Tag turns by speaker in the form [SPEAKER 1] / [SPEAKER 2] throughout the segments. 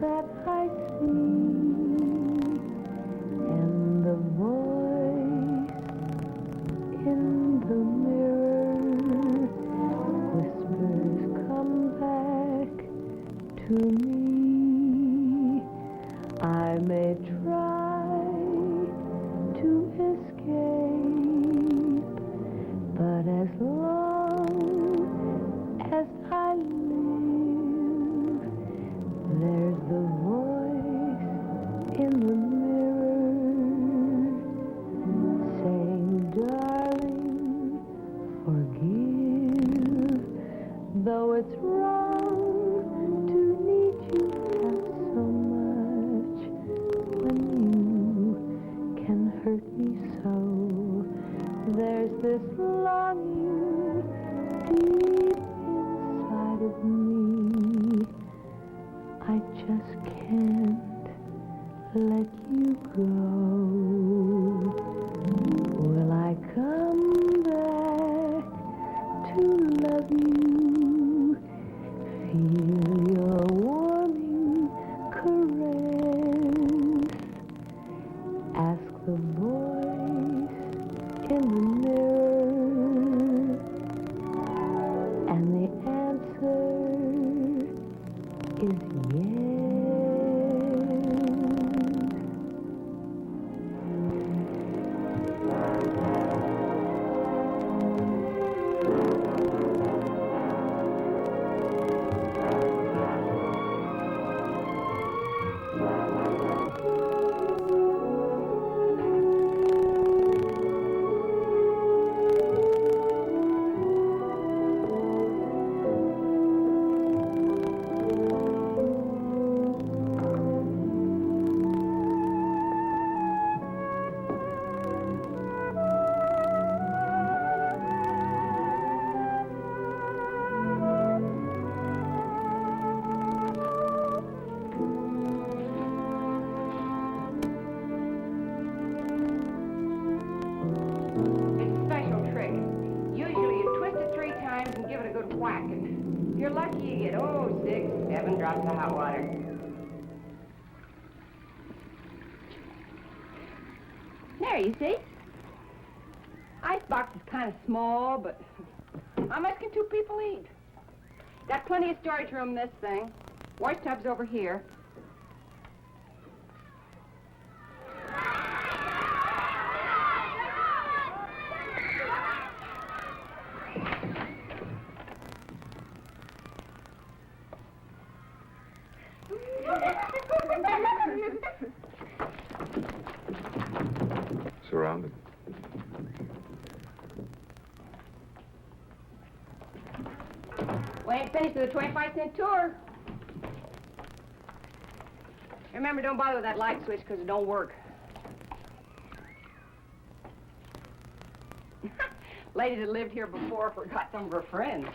[SPEAKER 1] that I see, and the voice in the mirror whispers, come back to me. I may try to escape, but as long as I live, there's the voice in the mirror saying, darling, forgive, though it's wrong to need you half so much when you can hurt me so. There's this longing deep inside of me. I just can't let you go. Will I come back to love you? Feel your warming caress. Ask the voice in the mirror, and the answer is yes.
[SPEAKER 2] Drops of hot water. There, you see? Icebox is kind of small, but how much can two people eat? Got plenty of storage room in this thing. Wash tub's over here.
[SPEAKER 3] Surrounded.
[SPEAKER 2] We ain't finished with the 25-cent tour. Remember, don't bother with that light switch because it don't work. Lady that lived here before forgot some of her friends.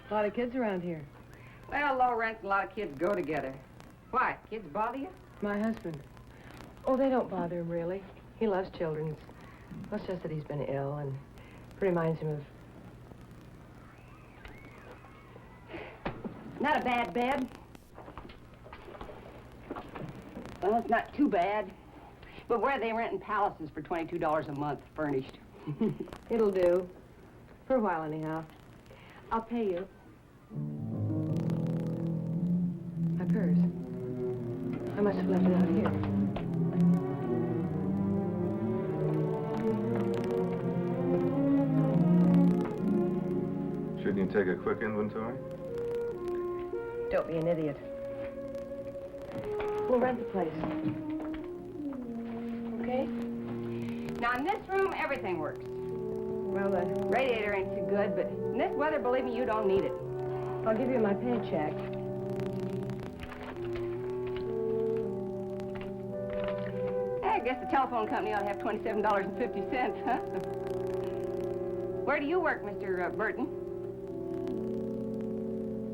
[SPEAKER 4] A lot of kids around here.
[SPEAKER 2] Well, low rent and a lot of kids go together. Why? Kids bother you?
[SPEAKER 4] My husband. Oh, they don't bother him, really. He loves children. It's just that he's been ill, and it reminds him of...
[SPEAKER 2] Not a bad bed. Well, it's not too bad. But where are they renting palaces for $22 a month, furnished?
[SPEAKER 4] It'll do. For a while, anyhow. I'll pay you. My purse. I must have left it out here.
[SPEAKER 3] Shouldn't you take a quick inventory?
[SPEAKER 4] Don't be an idiot. We'll rent the place. Okay?
[SPEAKER 2] Now, in this room, everything works. Well, the radiator ain't too good, but in this weather, believe me, you don't need it.
[SPEAKER 4] I'll give you my paycheck.
[SPEAKER 2] I guess the telephone company ought to have $27.50, huh? Where do you work, Mr. Burton?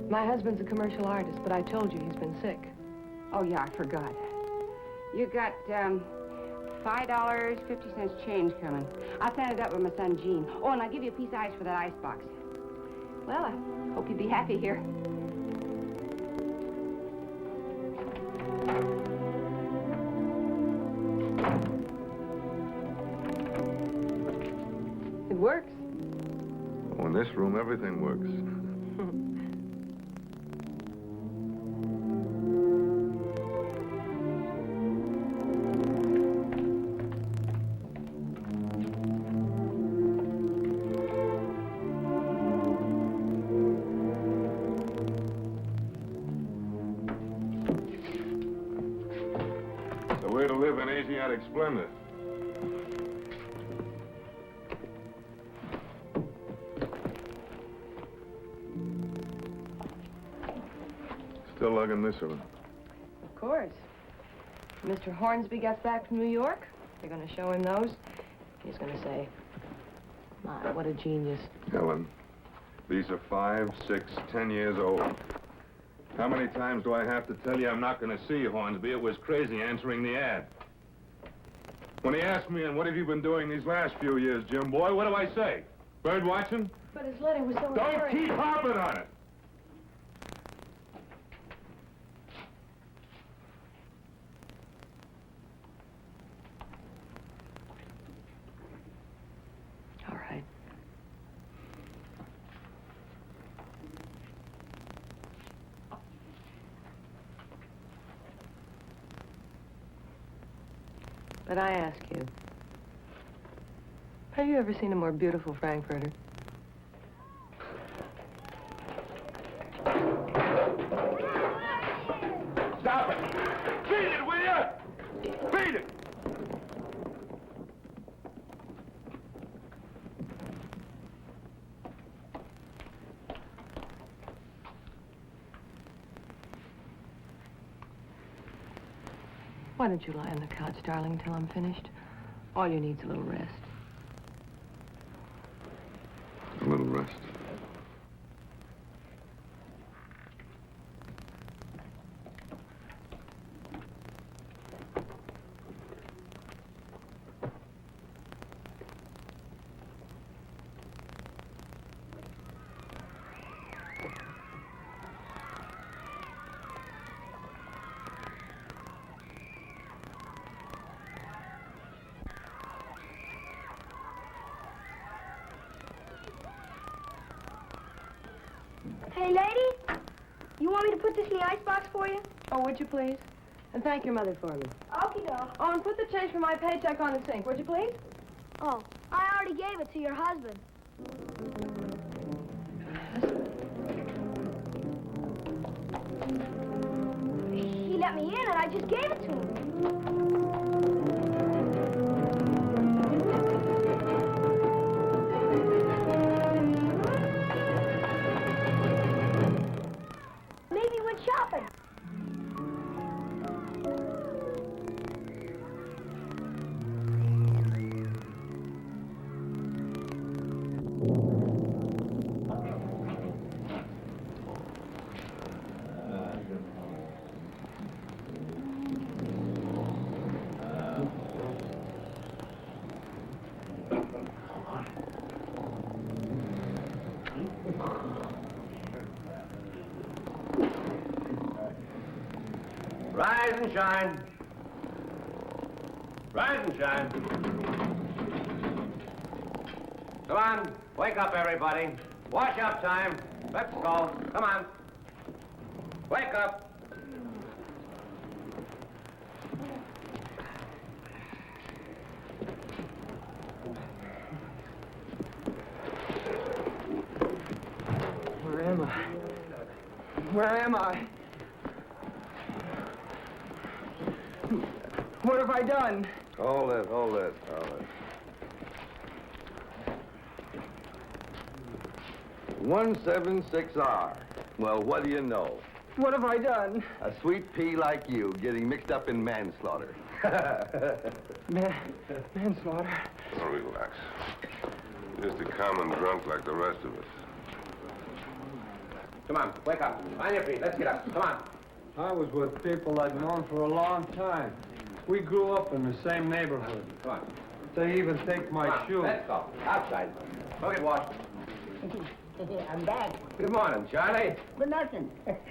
[SPEAKER 4] My husband's a commercial artist, but I told you he's been sick.
[SPEAKER 2] Oh, yeah, I forgot. You got, $5.50 change coming. I'll send it up with my son, Gene. Oh, and I'll give you a piece of ice for that icebox. Well, I hope you'd be happy here.
[SPEAKER 4] It works.
[SPEAKER 3] Oh, in this room, everything works. The way to live in Asiatic splendor. Still lugging this one.
[SPEAKER 4] Of course. Mr. Hornsby gets back from New York. They're going to show him those. He's going to say, my, what a genius.
[SPEAKER 3] Helen, these are 5, 6, 10 years old. How many times do I have to tell you I'm not going to see Hornsby? It was crazy answering the ad. When he asked me, and what have you been doing these last few years, Jim boy, what do I say? Bird watching?
[SPEAKER 4] But his letter was so
[SPEAKER 3] Don't
[SPEAKER 4] encouraging.
[SPEAKER 3] keep harping on it.
[SPEAKER 4] All right. But I ask you, have you ever seen a more beautiful Frankfurter?
[SPEAKER 3] Stop it! Beat it, will you? Beat it!
[SPEAKER 4] Why don't you lie on the couch, darling, till I'm finished? All you need's a little rest.
[SPEAKER 3] A little rest.
[SPEAKER 5] Hey, lady, you want me to put this in the icebox for you?
[SPEAKER 4] Oh, would you please? And thank your mother for me.
[SPEAKER 5] Okie doke.
[SPEAKER 4] Oh, and put the change for my paycheck on the sink, would you please?
[SPEAKER 5] Oh, I already gave it to your husband. He let me in, and I just gave it to him. Maybe he went shopping.
[SPEAKER 6] Rise and shine. Rise and shine. Come on, wake up, everybody. Wash up time. Let's go. Come on. Wake up.
[SPEAKER 4] Where am I? Where am I? What have I done?
[SPEAKER 3] Hold it. 176R. Well, what do you know?
[SPEAKER 4] What have I done?
[SPEAKER 3] A sweet pea like you getting mixed up in manslaughter.
[SPEAKER 4] Manslaughter.
[SPEAKER 7] Oh, relax. Just a common drunk like the rest of us.
[SPEAKER 6] Come on, wake up. On your feet. Let's get up. Come on.
[SPEAKER 8] I was with people I'd known for a long time. We grew up in the same neighborhood.
[SPEAKER 6] Come on.
[SPEAKER 8] They even take my
[SPEAKER 6] Come on.
[SPEAKER 8] shoe.
[SPEAKER 6] Let's go. Outside. Go get washed.
[SPEAKER 9] I'm back.
[SPEAKER 6] Good morning, Charlie.
[SPEAKER 9] For nothing.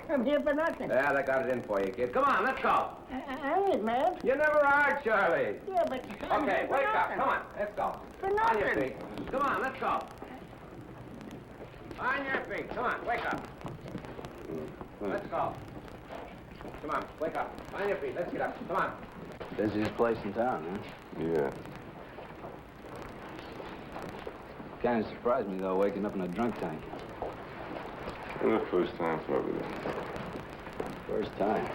[SPEAKER 9] I'm here for nothing.
[SPEAKER 6] Yeah, they got it in for you, kid. Come on, let's go.
[SPEAKER 9] I ain't mad.
[SPEAKER 6] You never are, Charlie.
[SPEAKER 9] Yeah, but I'm
[SPEAKER 6] Okay,
[SPEAKER 9] here for
[SPEAKER 6] wake up.
[SPEAKER 9] nothing.
[SPEAKER 6] Come on, let's go.
[SPEAKER 9] For
[SPEAKER 6] On your
[SPEAKER 9] nothing.
[SPEAKER 6] feet. Come on, let's go. On your feet. Come on, wake up. Let's go. Come on, wake up. On your feet. Let's get up. Come on.
[SPEAKER 10] Busiest place in town, huh?
[SPEAKER 7] Yeah.
[SPEAKER 10] Kind of surprised me, though, waking up in a drunk tank.
[SPEAKER 7] And the first time for everything.
[SPEAKER 10] First time.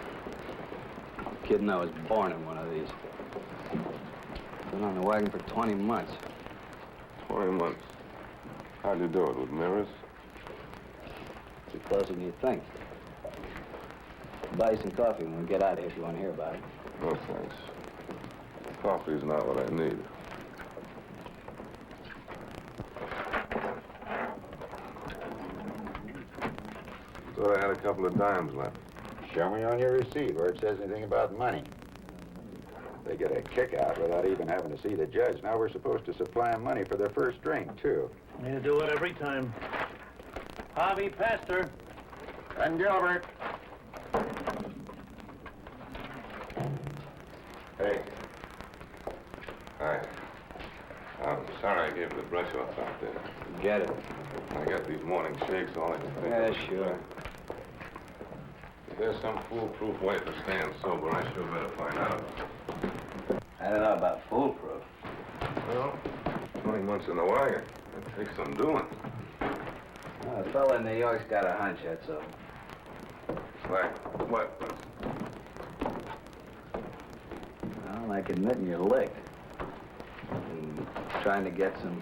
[SPEAKER 10] Kidding, I was born in one of these. Been on the wagon for 20 months.
[SPEAKER 7] 20 months. How'd you do it? With mirrors?
[SPEAKER 10] It's closer than you think. I'll buy you some coffee when we get out of here if you want to hear about it.
[SPEAKER 7] No, thanks. Coffee's not what I need. Thought I had a couple of dimes left.
[SPEAKER 11] Show me on your receipt where it says anything about money. They get a kick out without even having to see the judge. Now we're supposed to supply them money for their first drink, too.
[SPEAKER 8] You do it every time. Harvey, Pastor.
[SPEAKER 11] And Gilbert.
[SPEAKER 7] Hey. Hi. I'm sorry I gave you the brush off out there.
[SPEAKER 10] Get it.
[SPEAKER 7] I got these morning shakes, all I can think
[SPEAKER 10] Yeah,
[SPEAKER 7] of.
[SPEAKER 10] sure.
[SPEAKER 7] If there's some foolproof way for staying sober, I sure better find out.
[SPEAKER 10] I don't know about foolproof.
[SPEAKER 7] Well, 20 months in the wagon. It takes some doing.
[SPEAKER 10] A fella in New York's got a hunch, that's all.
[SPEAKER 7] Like what?
[SPEAKER 10] Well, like admitting you're licked. And trying to get some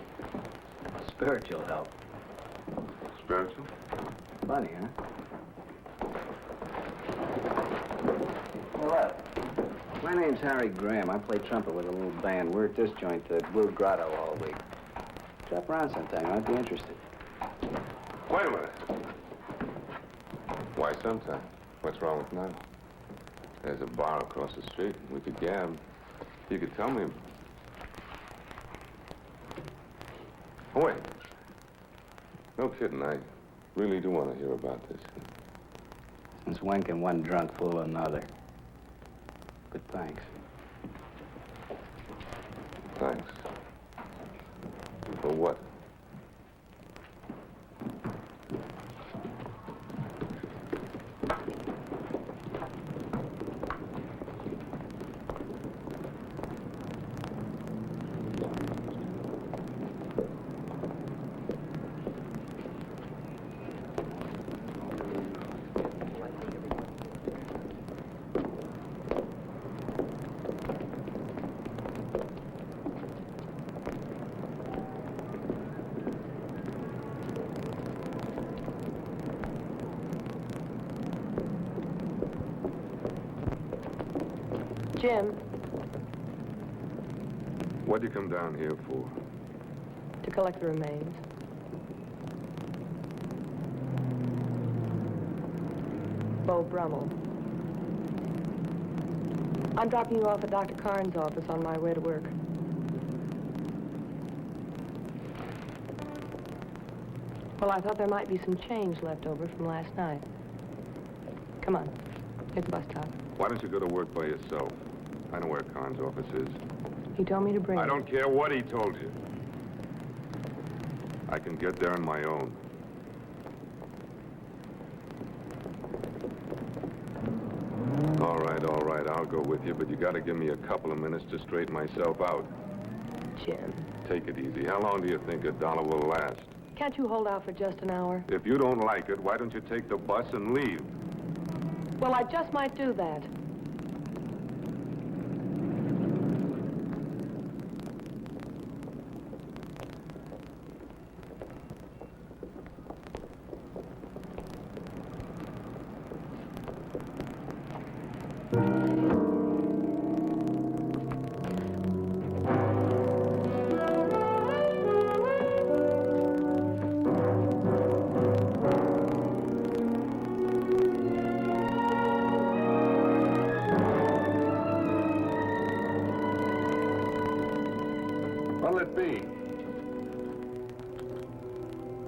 [SPEAKER 10] spiritual help.
[SPEAKER 7] Spiritual?
[SPEAKER 10] Funny, huh? Well, look. My name's Harry Graham. I play trumpet with a little band. We're at this joint, the Blue Grotto, all week. Drop around sometime. I might be interested.
[SPEAKER 7] Wait a minute. Why sometime? What's wrong with now? There's a bar across the street. We could gab. You could tell me. Oh, wait. No kidding. I really do want to hear about this.
[SPEAKER 10] Since when can one drunk fool another? But thanks.
[SPEAKER 7] Thanks. For what?
[SPEAKER 4] Jim,
[SPEAKER 7] What'd you come down here for?
[SPEAKER 4] to collect the remains. Bo Brummel. I'm dropping you off at Dr. Carnes' office on my way to work. Well, I thought there might be some change left over from last night. Come on, hit the bus stop.
[SPEAKER 7] Why don't you go to work by yourself? I know where Khan's office is.
[SPEAKER 4] He told me to bring
[SPEAKER 7] I
[SPEAKER 4] you.
[SPEAKER 7] don't care what he told you. I can get there on my own. All right, I'll go with you, but you gotta give me a couple of minutes to straighten myself out.
[SPEAKER 4] Jim,
[SPEAKER 7] Take it easy. How long do you think a dollar will last?
[SPEAKER 4] can't you hold out for just an hour?
[SPEAKER 7] If you don't like it, why don't you take the bus and leave?
[SPEAKER 4] Well, I just might do that.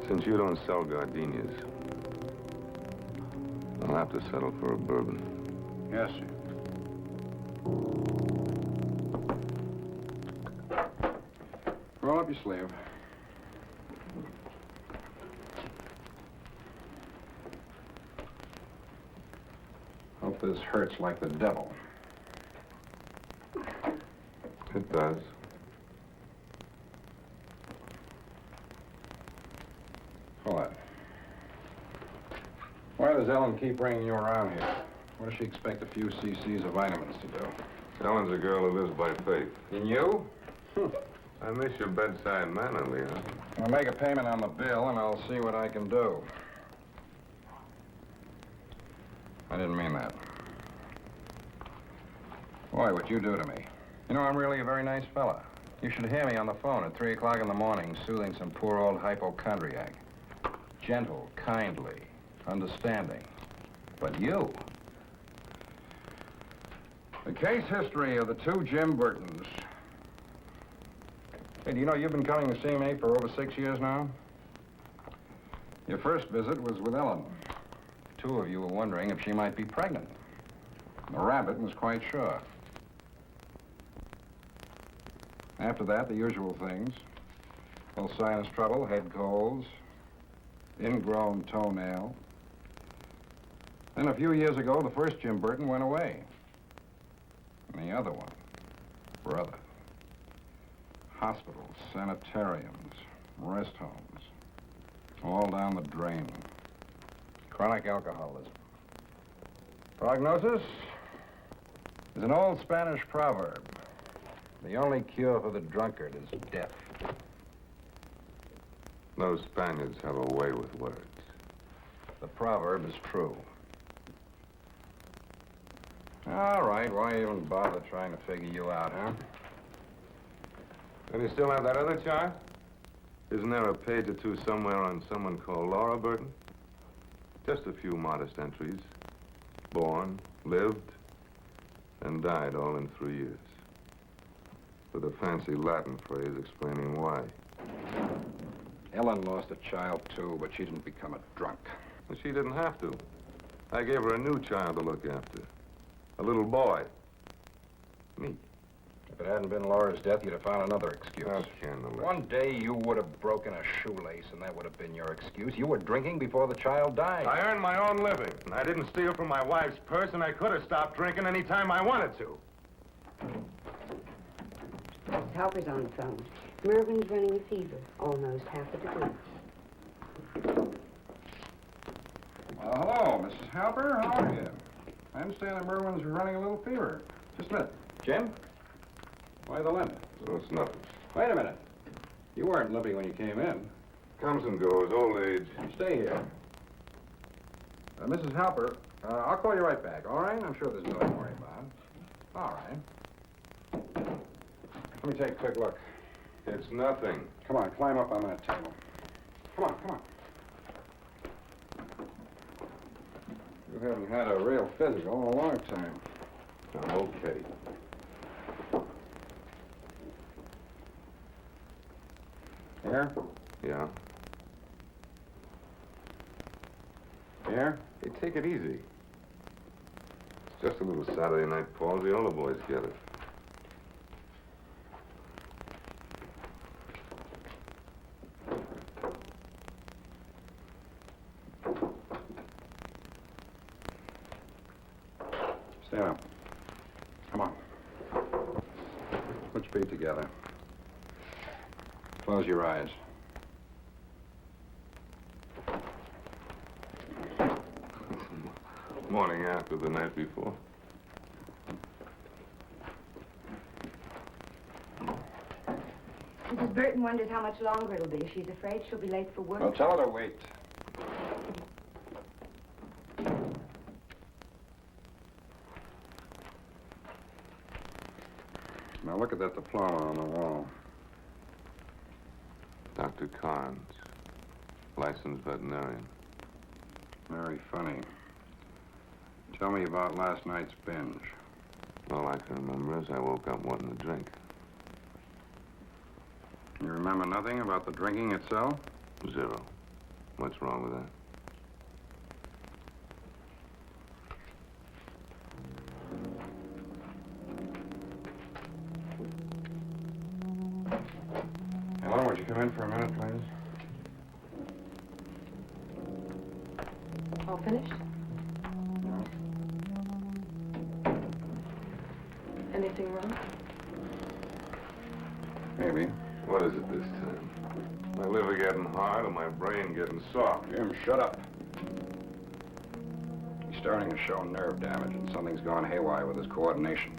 [SPEAKER 3] Since you don't sell gardenias, I'll have to settle for a bourbon.
[SPEAKER 11] Yes, sir. Roll up your sleeve. Hope this hurts like the devil.
[SPEAKER 3] It does.
[SPEAKER 11] Hold on. Why does Ellen keep bringing you around here? What does she expect a few cc's of vitamins to do?
[SPEAKER 3] Ellen's a girl who lives by faith.
[SPEAKER 11] And you?
[SPEAKER 3] I miss your bedside manner, Leon.
[SPEAKER 11] I'll make a payment on the bill, and I'll see what I can do. I didn't mean that. Boy, what you do to me. You know, I'm really a very nice fella. You should hear me on the phone at 3 o'clock in the morning soothing some poor old hypochondriac. Gentle, kindly, understanding. But you... The case history of the two Jim Burtons. Hey, do you know you've been coming to see me for over 6 years now? Your first visit was with Ellen. The two of you were wondering if she might be pregnant. The rabbit was quite sure. After that, the usual things. A little sinus trouble, head colds, ingrown toenail. Then a few years ago, the first Jim Burton went away. And the other one, brother. Hospitals, sanitariums, rest homes, all down the drain. Chronic alcoholism. Prognosis is an old Spanish proverb. The only cure for the drunkard is death.
[SPEAKER 3] Those Spaniards have a way with words.
[SPEAKER 11] The proverb is true. All right, why even bother trying to figure you out, huh?
[SPEAKER 3] And you still have that other chart? Isn't there a page or two somewhere on someone called Laura Burton? Just a few modest entries. Born, lived, and died all in 3 years. With a fancy Latin phrase explaining why.
[SPEAKER 11] Ellen lost a child, too, but she didn't become a drunk.
[SPEAKER 3] Well, she didn't have to. I gave her a new child to look after. A little boy. Me.
[SPEAKER 11] If it hadn't been Laura's death, you'd have found another excuse.
[SPEAKER 3] Oh, Candle.
[SPEAKER 11] One day you would have broken a shoelace, and that would have been your excuse. You were drinking before the child died.
[SPEAKER 3] I earned my own living. And I didn't steal from my wife's purse, and I could have stopped drinking any time I wanted to.
[SPEAKER 12] Mrs. Halper's on the phone. Mervin's running a fever, almost half a degree.
[SPEAKER 11] Well, hello, Mrs. Halper. How are you? I understand that Mervin's running a little fever. Just a minute. Jim? Why the limp?
[SPEAKER 3] So it's nothing.
[SPEAKER 11] Wait a minute. You weren't limping when you came in.
[SPEAKER 3] Comes and goes, old age.
[SPEAKER 11] Stay here. Mrs. Halper, I'll call you right back, all right? I'm sure there's nothing to worry about. All right. Let me take a quick look.
[SPEAKER 3] It's nothing.
[SPEAKER 11] Come on, climb up on that table. Come on, come on. You haven't had a real physical in a long time.
[SPEAKER 3] I'm okay.
[SPEAKER 11] Here?
[SPEAKER 3] Yeah?
[SPEAKER 11] Here?
[SPEAKER 3] Hey, take it easy. It's just a little Saturday night palsy. All the boys get it.
[SPEAKER 11] Stand up. Come on. Put your feet together. Close your eyes.
[SPEAKER 3] Morning after the night before.
[SPEAKER 12] Mrs. Burton wonders how much longer it'll be. She's afraid she'll be late for work.
[SPEAKER 11] Well, tell her to wait. Now look at that diploma on the wall.
[SPEAKER 3] Dr. Carnes, licensed veterinarian.
[SPEAKER 11] Very funny. Tell me about last night's binge.
[SPEAKER 3] All I can remember is I woke up wanting to drink.
[SPEAKER 11] You remember nothing about the drinking itself?
[SPEAKER 3] 0.
[SPEAKER 7] What's wrong with that?
[SPEAKER 11] Hello, would you come in for a minute, please?
[SPEAKER 4] All finished? Anything wrong?
[SPEAKER 11] Maybe.
[SPEAKER 3] What is it this time? My liver getting hard or my brain getting soft?
[SPEAKER 11] Jim, shut up. He's starting to show nerve damage, and something's gone haywire with his coordination.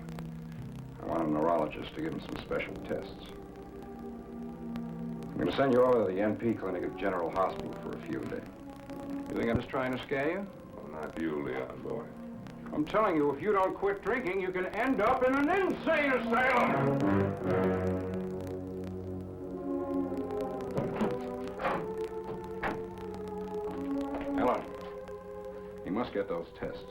[SPEAKER 11] I want a neurologist to give him some special tests. I'm going to send you over to the NP clinic at General Hospital for a few days. You think I'm just trying to scare you?
[SPEAKER 3] Well, not you, Leon, boy.
[SPEAKER 11] I'm telling you, if you don't quit drinking, you can end up in an insane asylum! Helen, you must get those tests.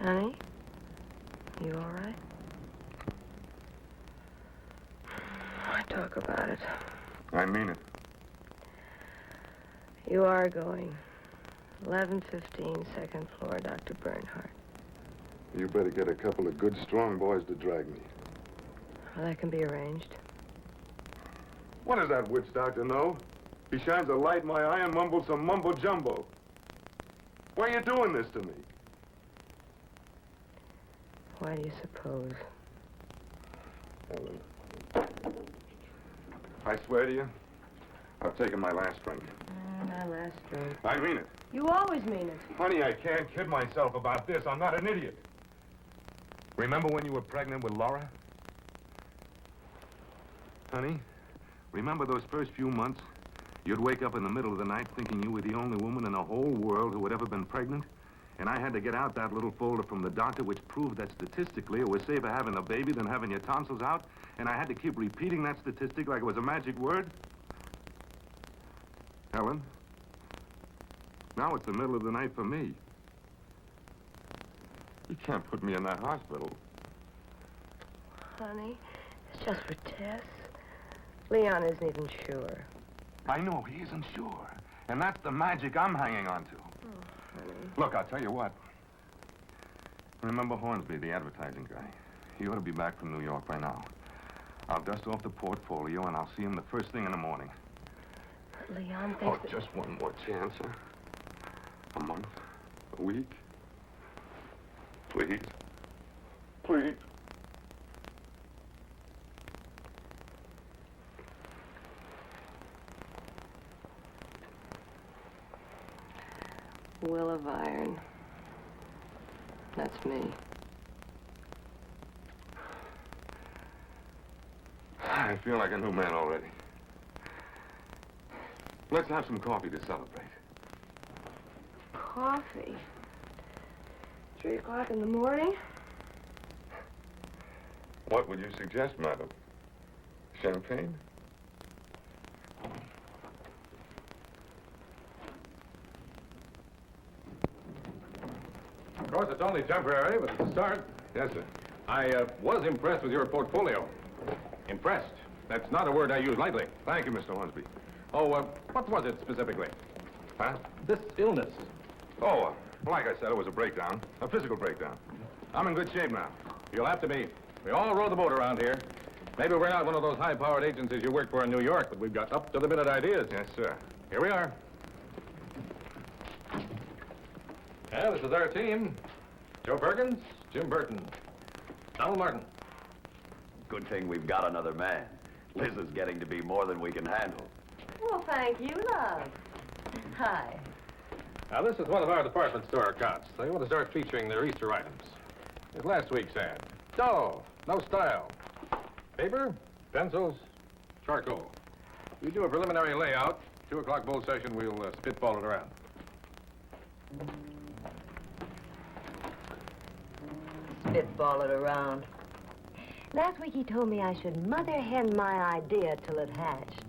[SPEAKER 4] Honey, you all right? Why talk about it?
[SPEAKER 3] I mean it.
[SPEAKER 4] You are going. 11:15, second floor, Dr. Bernhardt.
[SPEAKER 3] You better get a couple of good, strong boys to drag me.
[SPEAKER 4] Well, that can be arranged.
[SPEAKER 3] What does that witch doctor know? He shines a light in my eye and mumbles some mumbo-jumbo. Why are you doing this to me?
[SPEAKER 4] Why do you suppose?
[SPEAKER 3] Helen. I swear to you, I've taken my last drink.
[SPEAKER 4] My last drink.
[SPEAKER 3] I mean it.
[SPEAKER 4] You always mean it.
[SPEAKER 3] Honey, I can't kid myself about this. I'm not an idiot. Remember when you were pregnant with Laura? Honey, remember those first few months? You'd wake up in the middle of the night thinking you were the only woman in the whole world who had ever been pregnant? And I had to get out that little folder from the doctor which proved that statistically it was safer having a baby than having your tonsils out. And I had to keep repeating that statistic like it was a magic word. Helen, now it's the middle of the night for me. You can't put me in that hospital.
[SPEAKER 4] Honey, it's just for tests. Leon isn't even sure.
[SPEAKER 3] I know he isn't sure. And that's the magic I'm hanging on to. Look, I'll tell you what. Remember Hornsby, the advertising guy? He ought to be back from New York by now. I'll dust off the portfolio and I'll see him the first thing in the morning.
[SPEAKER 4] But Leon thinks that...
[SPEAKER 3] Just one more chance, huh? A month? A week? Please. Please.
[SPEAKER 4] Will of Iron. That's me.
[SPEAKER 3] I feel like a new man already. Let's have some coffee to celebrate.
[SPEAKER 4] Coffee? 3 o'clock in the morning?
[SPEAKER 3] What would you suggest, madam? Champagne?
[SPEAKER 13] Of course, it's only temporary, but it's a start.
[SPEAKER 3] Yes, sir.
[SPEAKER 13] I was impressed with your portfolio. Impressed. That's not a word I use lightly.
[SPEAKER 3] Thank you, Mr. Hornsby.
[SPEAKER 13] Oh, what was it specifically?
[SPEAKER 3] Huh?
[SPEAKER 13] This illness.
[SPEAKER 3] Oh, like I said, it was a breakdown. A physical breakdown. I'm in good shape now.
[SPEAKER 13] You'll have to be. We all row the boat around here. Maybe we're not one of those high-powered agencies you work for in New York, but we've got up-to-the-minute ideas.
[SPEAKER 3] Yes, sir.
[SPEAKER 13] Here we are. Yeah, this is our team. Joe Perkins, Jim Burton, Donald Martin.
[SPEAKER 14] Good thing we've got another man. Liz is getting to be more than we can handle.
[SPEAKER 4] Well, thank you, love. Hi.
[SPEAKER 13] Now, this is one of our department store accounts. They want to start featuring their Easter items. It's last week's ad. Dull, no style. Paper, Pencils, charcoal. We do a preliminary layout. 2 o'clock bull session, we'll spitball it around.
[SPEAKER 15] Spitball it around. Last week he told me I should mother hen my idea till it hatched.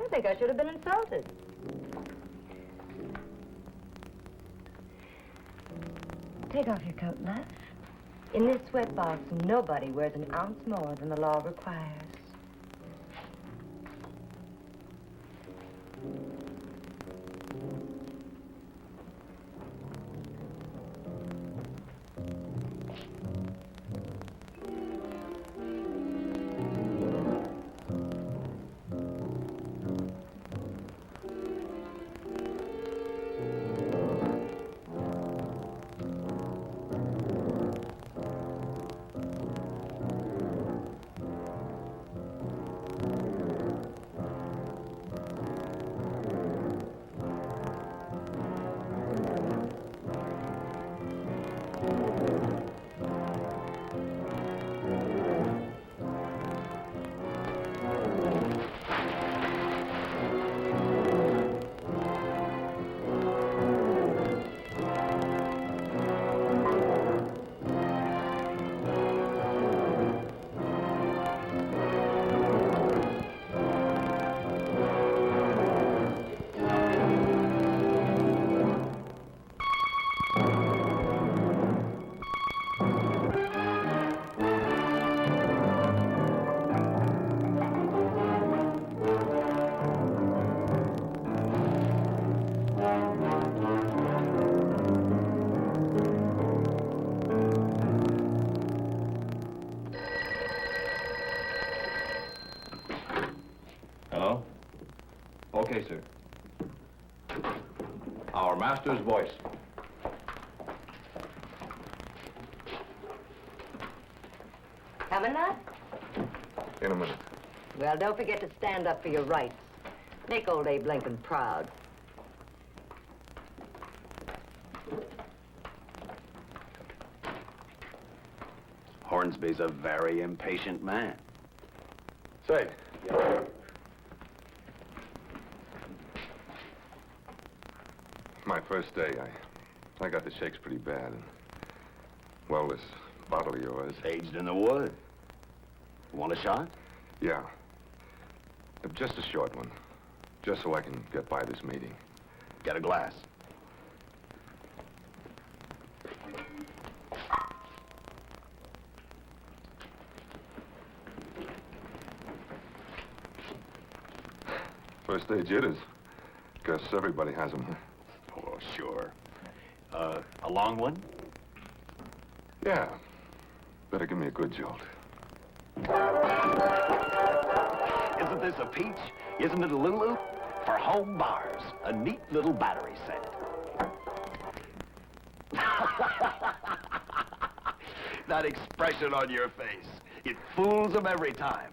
[SPEAKER 15] I think I should have been insulted. Take off your coat, love. In this sweatbox, nobody wears an ounce more than the law requires.
[SPEAKER 16] Hello? Okay, sir. Our master's voice.
[SPEAKER 15] Coming, love?
[SPEAKER 3] In a minute.
[SPEAKER 15] Well, don't forget to stand up for your rights. Make old Abe Lincoln proud.
[SPEAKER 14] Hornsby's a very impatient man.
[SPEAKER 3] Say. My first day, I got the shakes pretty bad. And, well, this bottle of yours.
[SPEAKER 14] Aged in the wood. Want a shot?
[SPEAKER 3] Yeah. Just a short one. Just so I can get by this meeting.
[SPEAKER 14] Get a glass.
[SPEAKER 3] First day jitters. Guess everybody has them.
[SPEAKER 14] Oh, sure. A long one?
[SPEAKER 3] Yeah. Better give me a good jolt.
[SPEAKER 14] Isn't this a peach? Isn't it a Lulu? For home bars, a neat little battery set. That expression on your face, it fools them every time.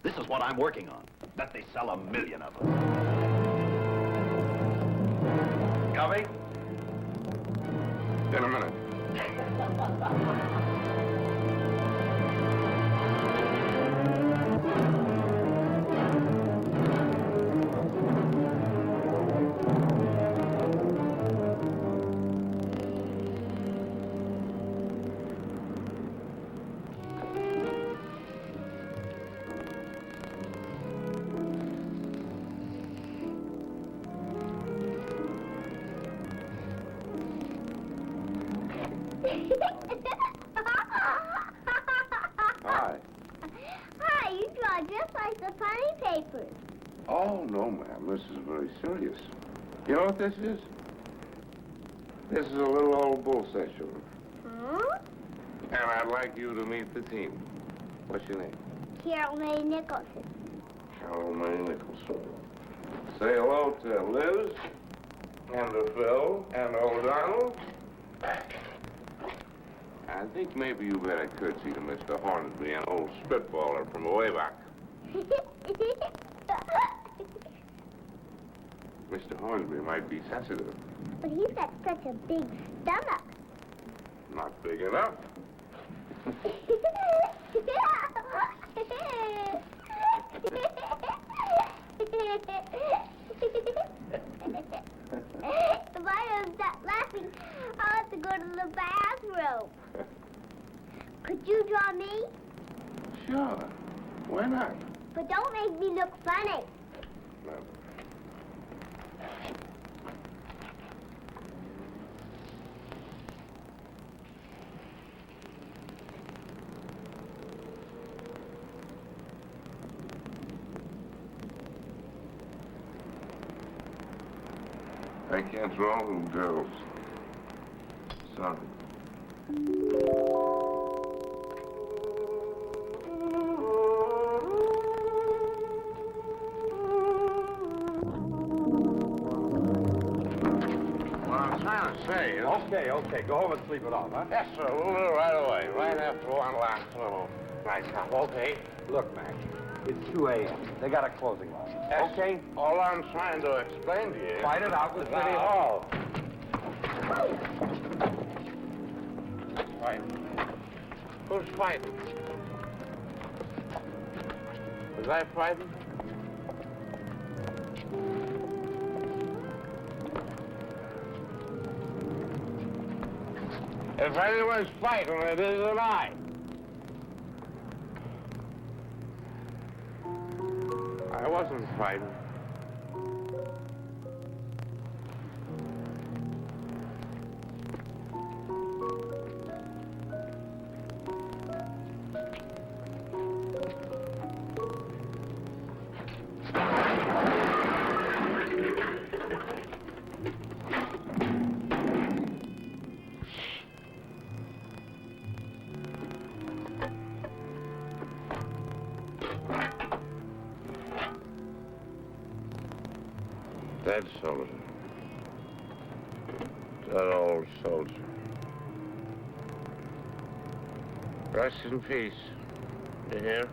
[SPEAKER 14] This is what I'm working on. Bet they sell 1 million of them. Coming?
[SPEAKER 3] In a minute.
[SPEAKER 7] Hi.
[SPEAKER 5] Hi, you draw just like the funny papers.
[SPEAKER 7] Oh, no, ma'am. This is very serious. You know what this is? This is a little old bull session.
[SPEAKER 5] Huh?
[SPEAKER 7] And I'd like you to meet the team. What's your name?
[SPEAKER 5] Carol May Nicholson.
[SPEAKER 7] Carol May Nicholson. Say hello to Liz, and to Phil, and O'Donnell. I think maybe you better curtsy to Mr. Hornsby, an old spitballer from way back. Mr. Hornsby might be sensitive.
[SPEAKER 5] But he's got such a big stomach.
[SPEAKER 7] Not big enough.
[SPEAKER 5] If I don't stop laughing, I'll have to go to the bathroom. Could you draw me?
[SPEAKER 7] Sure. Why not?
[SPEAKER 5] But don't make me look funny.
[SPEAKER 7] No. I can't draw little girls. Sorry.
[SPEAKER 6] What I'm trying to say is...
[SPEAKER 8] Okay. Go home and sleep it off, huh?
[SPEAKER 6] Yes, sir. We'll do it right away. Right after one last little night out. Okay?
[SPEAKER 8] Look, Mac, it's 2 a.m. They got a closing line.
[SPEAKER 6] Yes.
[SPEAKER 8] Okay?
[SPEAKER 6] All I'm trying to explain to you...
[SPEAKER 8] Fight it out with City Hall.
[SPEAKER 6] Fighting? Who's fighting? Was I fighting? If anyone's fighting, it isn't I. I wasn't fighting. Dead soldier. Dead old soldier. Rest in peace. You hear?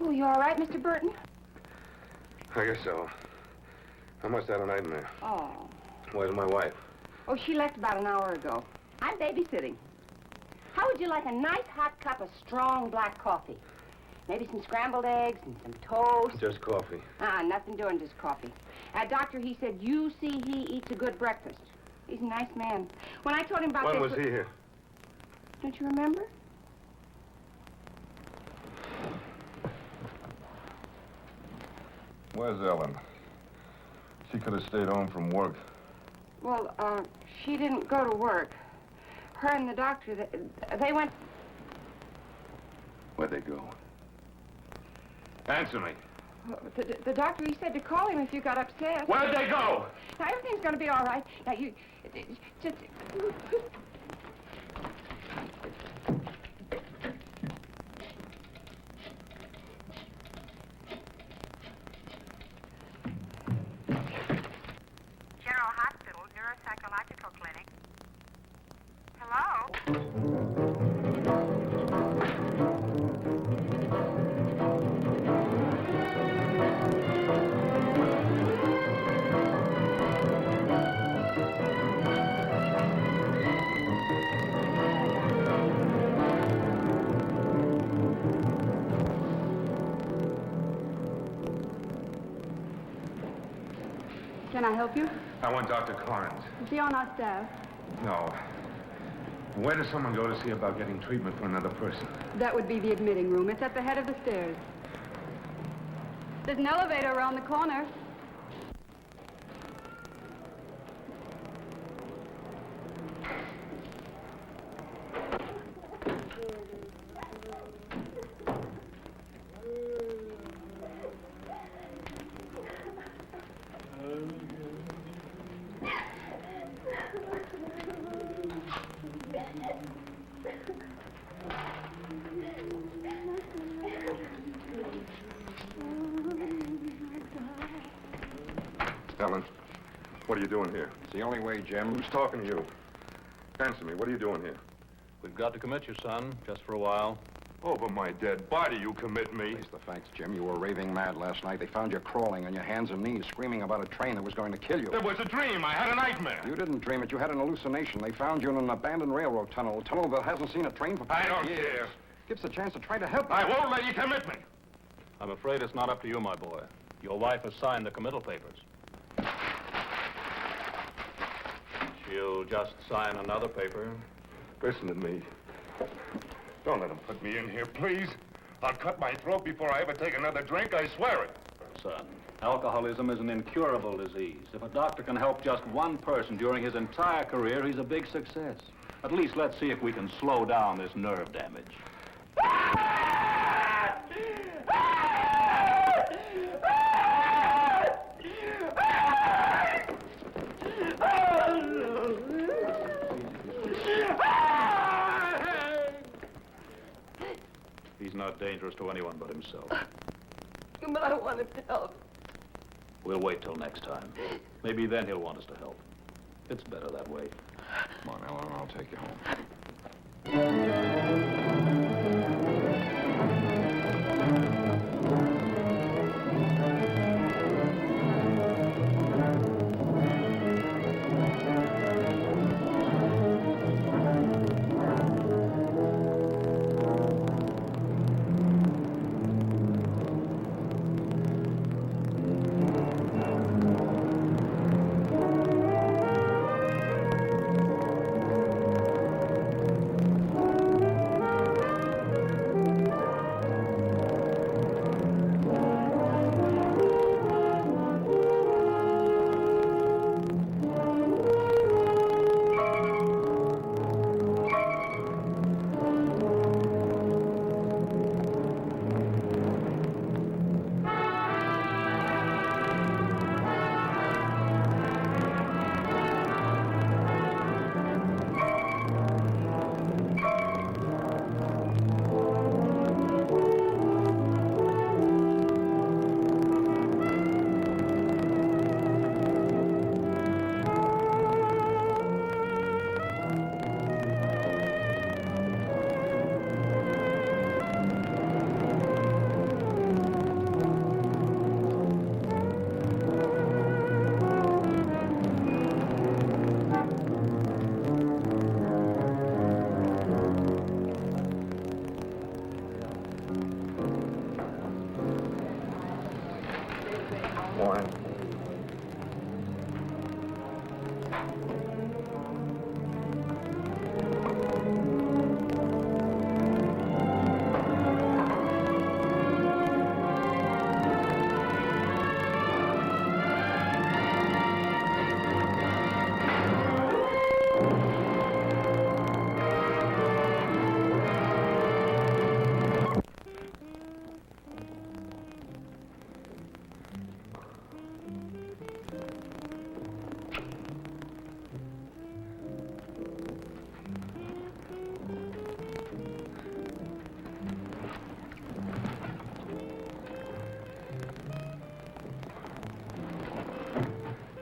[SPEAKER 2] Oh, you all right, Mr. Burton?
[SPEAKER 3] I guess so. I must have had a nightmare.
[SPEAKER 2] Oh.
[SPEAKER 3] Where's my wife?
[SPEAKER 2] Oh, she left about an hour ago. I'm babysitting. How would you like a nice hot cup of strong black coffee? Maybe some scrambled eggs and some toast.
[SPEAKER 3] Just coffee.
[SPEAKER 2] Nothing doing, just coffee. Doctor, he said, you see he eats a good breakfast. He's a nice man. When I told him about
[SPEAKER 3] When
[SPEAKER 2] this...
[SPEAKER 3] was he here?
[SPEAKER 2] Don't you remember?
[SPEAKER 3] Where's Ellen? She could have stayed home from work.
[SPEAKER 2] Well, she didn't go to work. Her and the doctor, they went...
[SPEAKER 3] Where'd they go? Answer me.
[SPEAKER 2] The doctor, he said to call him if you got upset.
[SPEAKER 3] Where'd they go?
[SPEAKER 2] Now, everything's going to be all right. Now, you just...
[SPEAKER 17] General Hospital, Neuropsychological Clinic. Hello?
[SPEAKER 18] Can I help you?
[SPEAKER 3] I want Dr. Carnes.
[SPEAKER 18] Is he on our staff?
[SPEAKER 3] No. Where does someone go to see about getting treatment for another person?
[SPEAKER 18] That would be the admitting room. It's at the head of the stairs. There's an elevator around the corner.
[SPEAKER 3] Ellen, what are you doing here?
[SPEAKER 11] It's the only way, Jim.
[SPEAKER 3] Who's talking to you? Answer me. What are you doing here?
[SPEAKER 13] We've got to commit you, son, just for a while.
[SPEAKER 3] Over my dead body, you commit me.
[SPEAKER 11] Face the facts, Jim. You were raving mad last night. They found you crawling on your hands and knees, screaming about a train that was going to kill you.
[SPEAKER 3] It was a dream. I had a nightmare.
[SPEAKER 11] You didn't dream it. You had an hallucination. They found you in an abandoned railroad tunnel, a tunnel that hasn't seen a train for 5
[SPEAKER 3] I don't
[SPEAKER 11] years.
[SPEAKER 3] care.
[SPEAKER 11] Give us a chance to try to help you.
[SPEAKER 3] I won't let you commit me.
[SPEAKER 13] I'm afraid it's not up to you, my boy. Your wife has signed the committal papers. She'll just sign another paper.
[SPEAKER 3] Listen to me. Don't let him put me in here, please. I'll cut my throat before I ever take another drink, I swear it.
[SPEAKER 13] Son, alcoholism is an incurable disease. If a doctor can help just one person during his entire career, he's a big success. At least let's see if we can slow down this nerve damage. He's not dangerous to anyone but himself.
[SPEAKER 4] But I want him to help.
[SPEAKER 13] We'll wait till next time. Maybe then he'll want us to help. It's better that way.
[SPEAKER 11] Come on, Ellen, I'll take you home.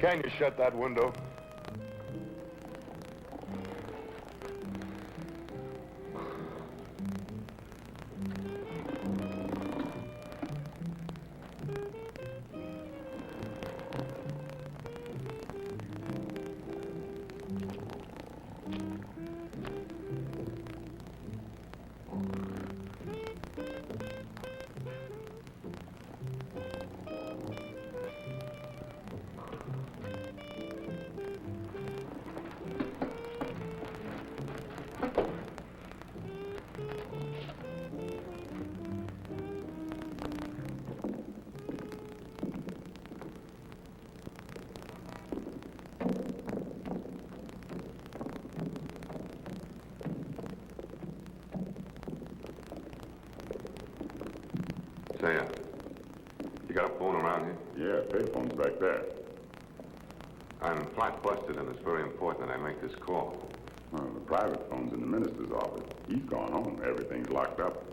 [SPEAKER 3] Can you shut that window? Say, you got a phone around here?
[SPEAKER 19] Yeah, payphone's back there.
[SPEAKER 3] I'm flat busted, and it's very important that I make this call.
[SPEAKER 19] Well, the private phone's in the minister's office. He's gone home. Everything's locked up.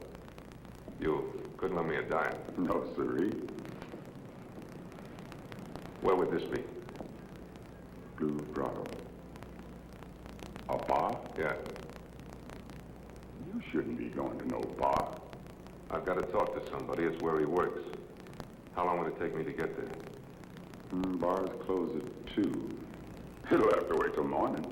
[SPEAKER 3] You couldn't lend me a dime?
[SPEAKER 19] No, sirree.
[SPEAKER 3] Where would this be?
[SPEAKER 19] Blue Grotto. A bar?
[SPEAKER 3] Yeah.
[SPEAKER 19] You shouldn't be going to no bar.
[SPEAKER 3] I've got to talk to somebody. It's where he works. How long would it take me to get there?
[SPEAKER 19] Bars close at 2. He'll have to wait till morning.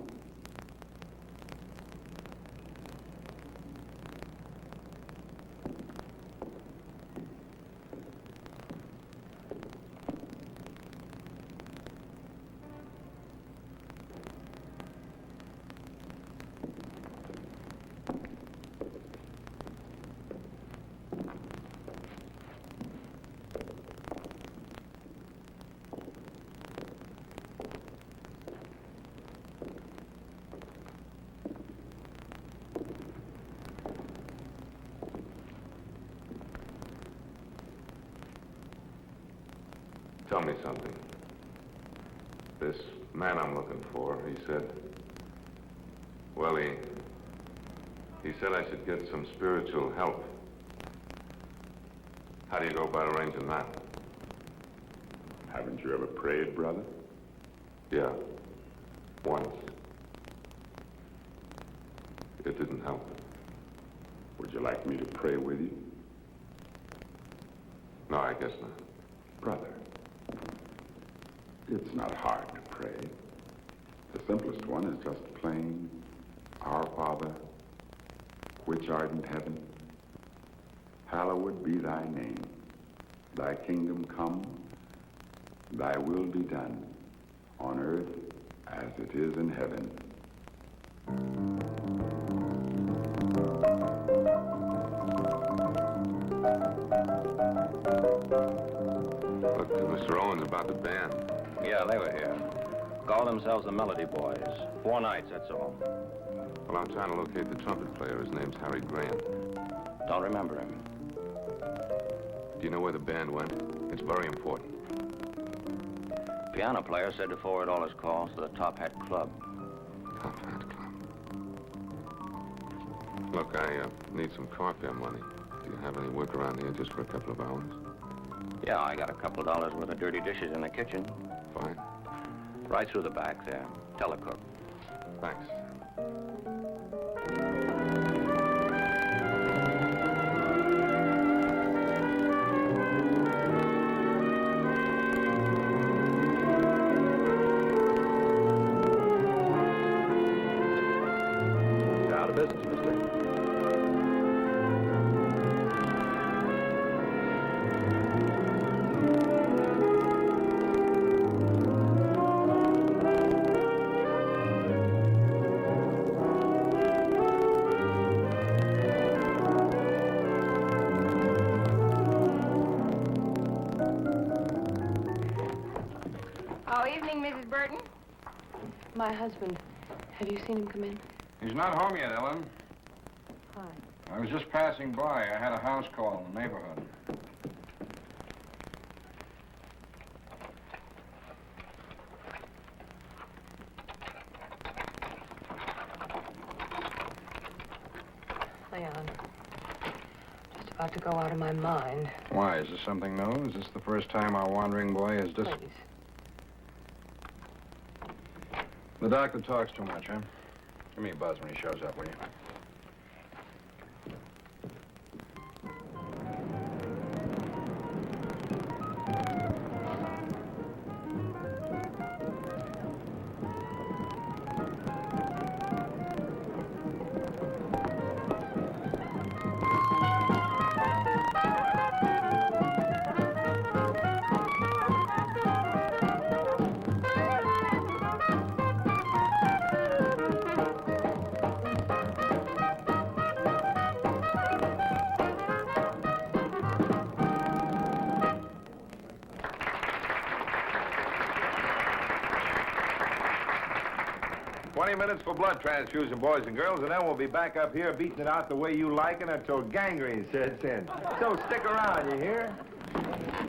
[SPEAKER 3] Tell me something. This man I'm looking for, he said... Well, he said I should get some spiritual help. How do you go about arranging that?
[SPEAKER 19] Haven't you ever prayed, brother?
[SPEAKER 3] Yeah. Once. It didn't help.
[SPEAKER 19] Would you like me to pray with you?
[SPEAKER 3] No, I guess not.
[SPEAKER 19] Brother, it's not hard to pray. The simplest one is just plain, Our Father, which art in heaven, hallowed be thy name. Thy kingdom come, thy will be done, on earth as it is in heaven.
[SPEAKER 3] Look, Mr. Owen's about the band.
[SPEAKER 6] Yeah, they were here. Call themselves the Melody Boys. 4 nights, that's all.
[SPEAKER 3] Well, I'm trying to locate the trumpet player. His name's Harry Graham.
[SPEAKER 6] Don't remember him.
[SPEAKER 3] Do you know where the band went? It's very important.
[SPEAKER 6] Piano player said to forward all his calls to the Top Hat Club.
[SPEAKER 3] Top Hat Club. Look, I need some car fare money. Do you have any work around here just for a couple of hours?
[SPEAKER 6] Yeah, I got a couple of dollars worth of dirty dishes in the kitchen.
[SPEAKER 3] Fine.
[SPEAKER 6] Right through the back there. Tell the cook.
[SPEAKER 3] Thanks.
[SPEAKER 16] You're out of business, mister.
[SPEAKER 2] Oh, evening, Mrs. Burton.
[SPEAKER 4] My husband. Have you seen him come in?
[SPEAKER 11] He's not home yet, Ellen.
[SPEAKER 4] Hi.
[SPEAKER 11] I was just passing by. I had a house call in the neighborhood.
[SPEAKER 4] Leon. Just about to go out of my mind.
[SPEAKER 11] Why? Is this something new? Is this the first time our wandering boy has just...
[SPEAKER 4] Please.
[SPEAKER 11] The doctor talks too much, huh? Give me a buzz when he shows up, will you?
[SPEAKER 20] Minutes for blood transfusion, boys and girls, and then we'll be back up here beating it out the way you like it until gangrene sets in. So stick around, you hear?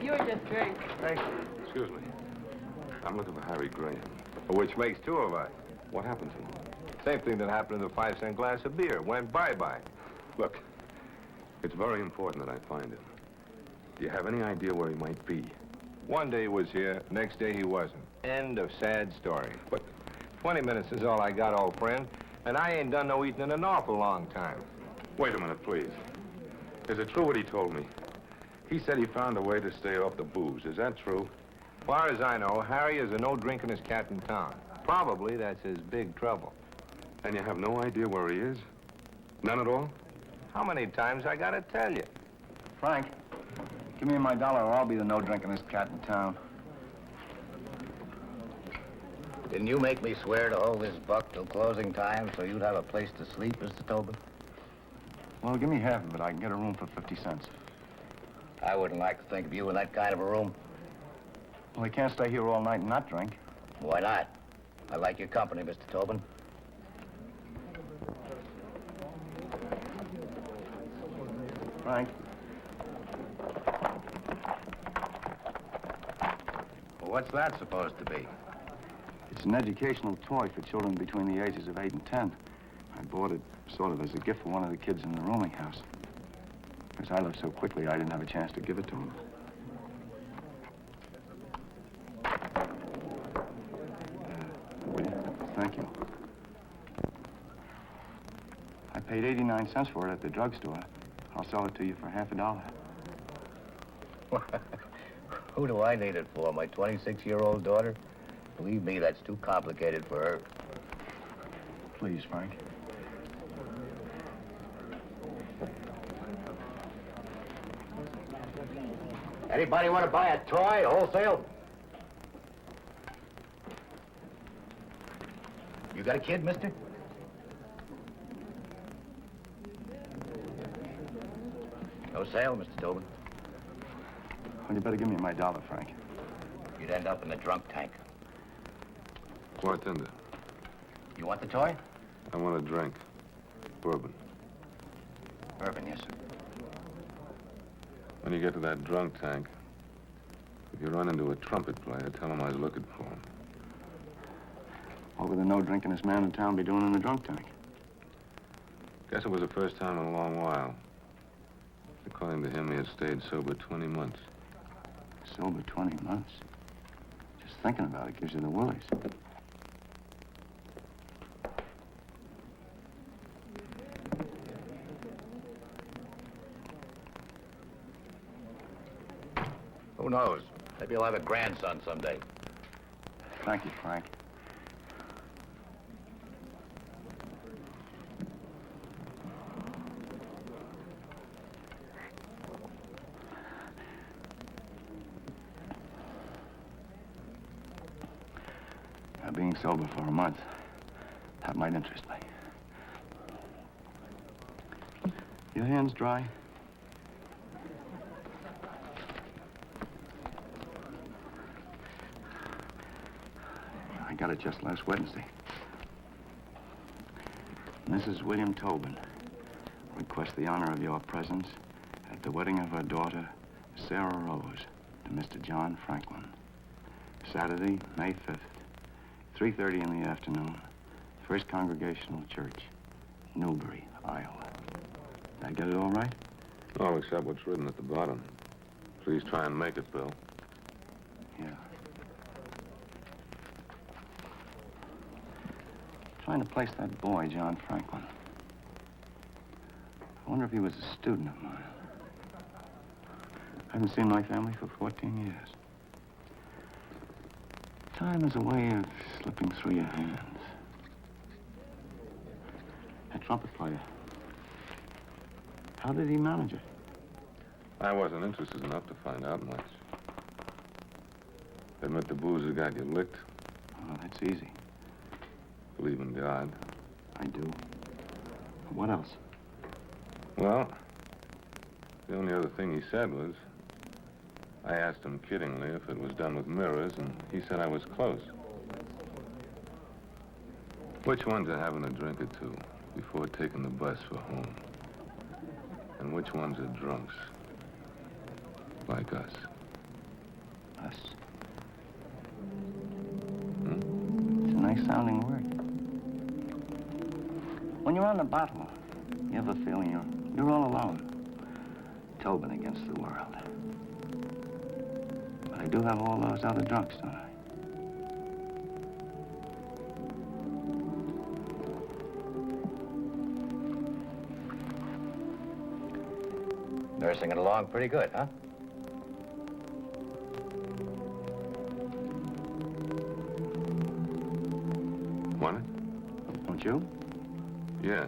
[SPEAKER 4] You just drink.
[SPEAKER 20] Thank you.
[SPEAKER 3] Excuse me. I'm looking for Harry Graham.
[SPEAKER 20] Which makes two of us.
[SPEAKER 3] What happened to him?
[SPEAKER 20] Same thing that happened to the 5-cent glass of beer. Went bye-bye.
[SPEAKER 3] Look, it's very important that I find him. Do you have any idea where he might be?
[SPEAKER 20] One day he was here, next day he wasn't. End of sad story. But 20 minutes is all I got, old friend, and I ain't done no eating in an awful long time.
[SPEAKER 3] Wait a minute, please. Is it true what he told me? He said he found a way to stay off the booze. Is that true?
[SPEAKER 20] As far as I know, Harry is a no-drinkingest cat in town. Probably that's his big trouble.
[SPEAKER 3] And you have no idea where he is? None at all?
[SPEAKER 20] How many times I gotta tell you?
[SPEAKER 16] Frank, give me my dollar or I'll be the no-drinkingest cat in town.
[SPEAKER 10] Didn't you make me swear to hold this buck till closing time so you'd have a place to sleep, Mr. Tobin?
[SPEAKER 16] Well, give me half of it. I can get a room for 50 cents.
[SPEAKER 10] I wouldn't like to think of you in that kind of a room.
[SPEAKER 16] Well, I can't stay here all night and not drink.
[SPEAKER 10] Why not? I like your company, Mr. Tobin.
[SPEAKER 16] Frank.
[SPEAKER 10] Well, what's that supposed to be?
[SPEAKER 16] It's an educational toy for children between the ages of 8 and 10. I bought it sort of as a gift for one of the kids in the rooming house. Because I left so quickly, I didn't have a chance to give it to him. Thank you. I paid 89 cents for it at the drugstore. I'll sell it to you for half a dollar.
[SPEAKER 10] Who do I need it for? My 26-year-old daughter? Believe me, that's too complicated for her.
[SPEAKER 16] Please, Frank.
[SPEAKER 10] Anybody want to buy a toy wholesale? You got a kid, mister? No sale, Mr. Tobin.
[SPEAKER 16] Well, you better give me my dollar, Frank.
[SPEAKER 10] You'd end up in the drunk tank.
[SPEAKER 3] Bartender.
[SPEAKER 10] You want the toy?
[SPEAKER 3] I want a drink. Bourbon.
[SPEAKER 10] Bourbon, yes, sir.
[SPEAKER 3] When you get to that drunk tank, if you run into a trumpet player, tell him I was looking for him.
[SPEAKER 16] What would the no-drinkingest man in town be doing in the drunk tank?
[SPEAKER 3] Guess it was the first time in a long while. According to him, he had stayed sober 20 months.
[SPEAKER 16] Sober 20 months? Just thinking about it gives you the willies.
[SPEAKER 10] Who knows? Maybe he'll have a grandson someday.
[SPEAKER 16] Thank you, Frank. Now, being sober for a month, that might interest me. Your hands dry? I got it just last Wednesday. Mrs. William Tobin requests the honor of your presence at the wedding of her daughter, Sarah Rose, to Mr. John Franklin. Saturday, May 5th, 3:30 in the afternoon, First Congregational Church, Newbury, Iowa. Did I get it all right?
[SPEAKER 3] All except what's written at the bottom. Please try and make it, Bill.
[SPEAKER 16] Yeah. trying to place that boy, John Franklin. I wonder if he was a student of mine. I haven't seen my family for 14 years. Time is a way of slipping through your hands. A trumpet player. How did he manage it?
[SPEAKER 3] I wasn't interested enough to find out much. Admit the booze that got you licked.
[SPEAKER 16] Oh, that's easy.
[SPEAKER 3] Believe in God.
[SPEAKER 16] I do. What else?
[SPEAKER 3] Well, the only other thing he said was, I asked him kiddingly if it was done with mirrors, and he said I was close. Which ones are having a drink or two before taking the bus for home? And which ones are drunks? Like us.
[SPEAKER 16] Us. It's a nice sounding word. When you're on the bottle, you have a feeling you're all alone. Tobin against the world. But I do have all those other drunks, don't I?
[SPEAKER 6] Nursing it along pretty good, huh?
[SPEAKER 3] Want it?
[SPEAKER 16] Don't you?
[SPEAKER 3] Yeah.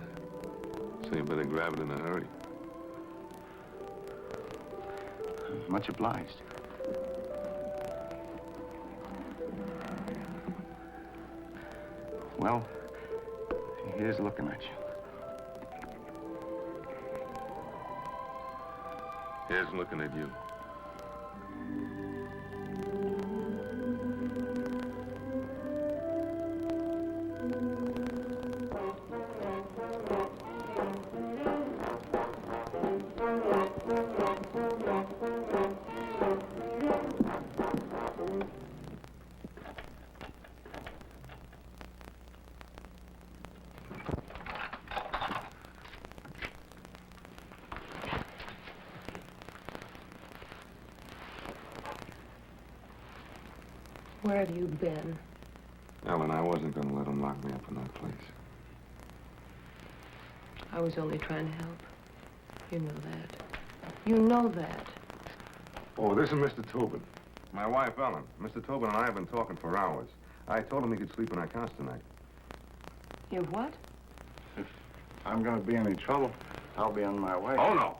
[SPEAKER 3] So you better grab it in a hurry.
[SPEAKER 16] Much obliged. Well, here's looking at you.
[SPEAKER 3] Here's looking at you.
[SPEAKER 4] Where have you been?
[SPEAKER 3] Ellen, I wasn't going to let him lock me up in that place.
[SPEAKER 4] I was only trying to help. You know that. You know that.
[SPEAKER 3] Oh, this is Mr. Tobin. My wife, Ellen. Mr. Tobin and I have been talking for hours. I told him he could sleep in our house tonight.
[SPEAKER 4] You've what?
[SPEAKER 11] If I'm going to be in any trouble, I'll be on my way.
[SPEAKER 3] Oh, no.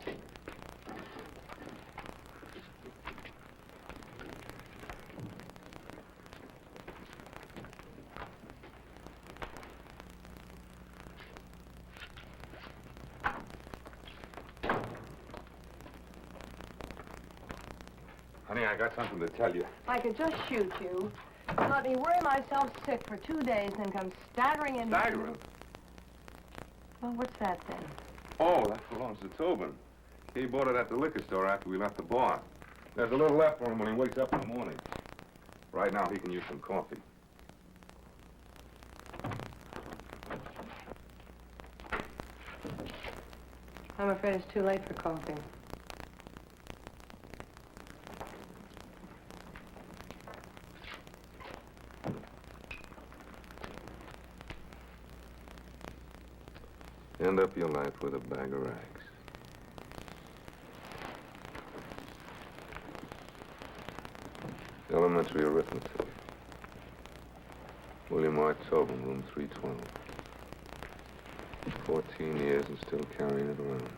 [SPEAKER 3] Honey, I got something to tell you.
[SPEAKER 4] I could just shoot you. Let me worry myself sick for 2 days, then come staggering in.
[SPEAKER 3] Staggering?
[SPEAKER 4] Well, what's that then?
[SPEAKER 3] Oh, that belongs to Tobin. He bought it at the liquor store after we left the bar. There's a little left for him when he wakes up in the morning. Right now, he can use some coffee.
[SPEAKER 4] I'm afraid it's too late for coffee.
[SPEAKER 3] End up your life with a bag of rags. Elementary arithmetic. William Tobin, room 312. 14 years and still carrying it around.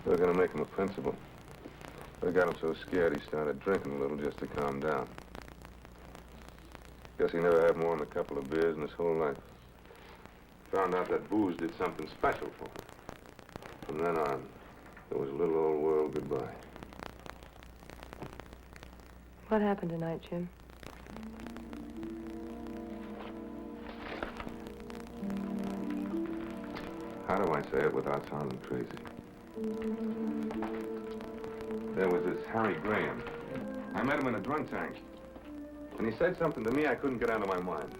[SPEAKER 3] They're gonna make him a principal. They got him so scared he started drinking a little just to calm down. Guess he never had more than a couple of beers in his whole life. Found out that booze did something special for him. From then on, it was little old world goodbye.
[SPEAKER 4] What happened tonight, Jim?
[SPEAKER 3] How do I say it without sounding crazy? There was this Harry Graham. I met him in a drunk tank. And he said something to me I couldn't get out of my mind.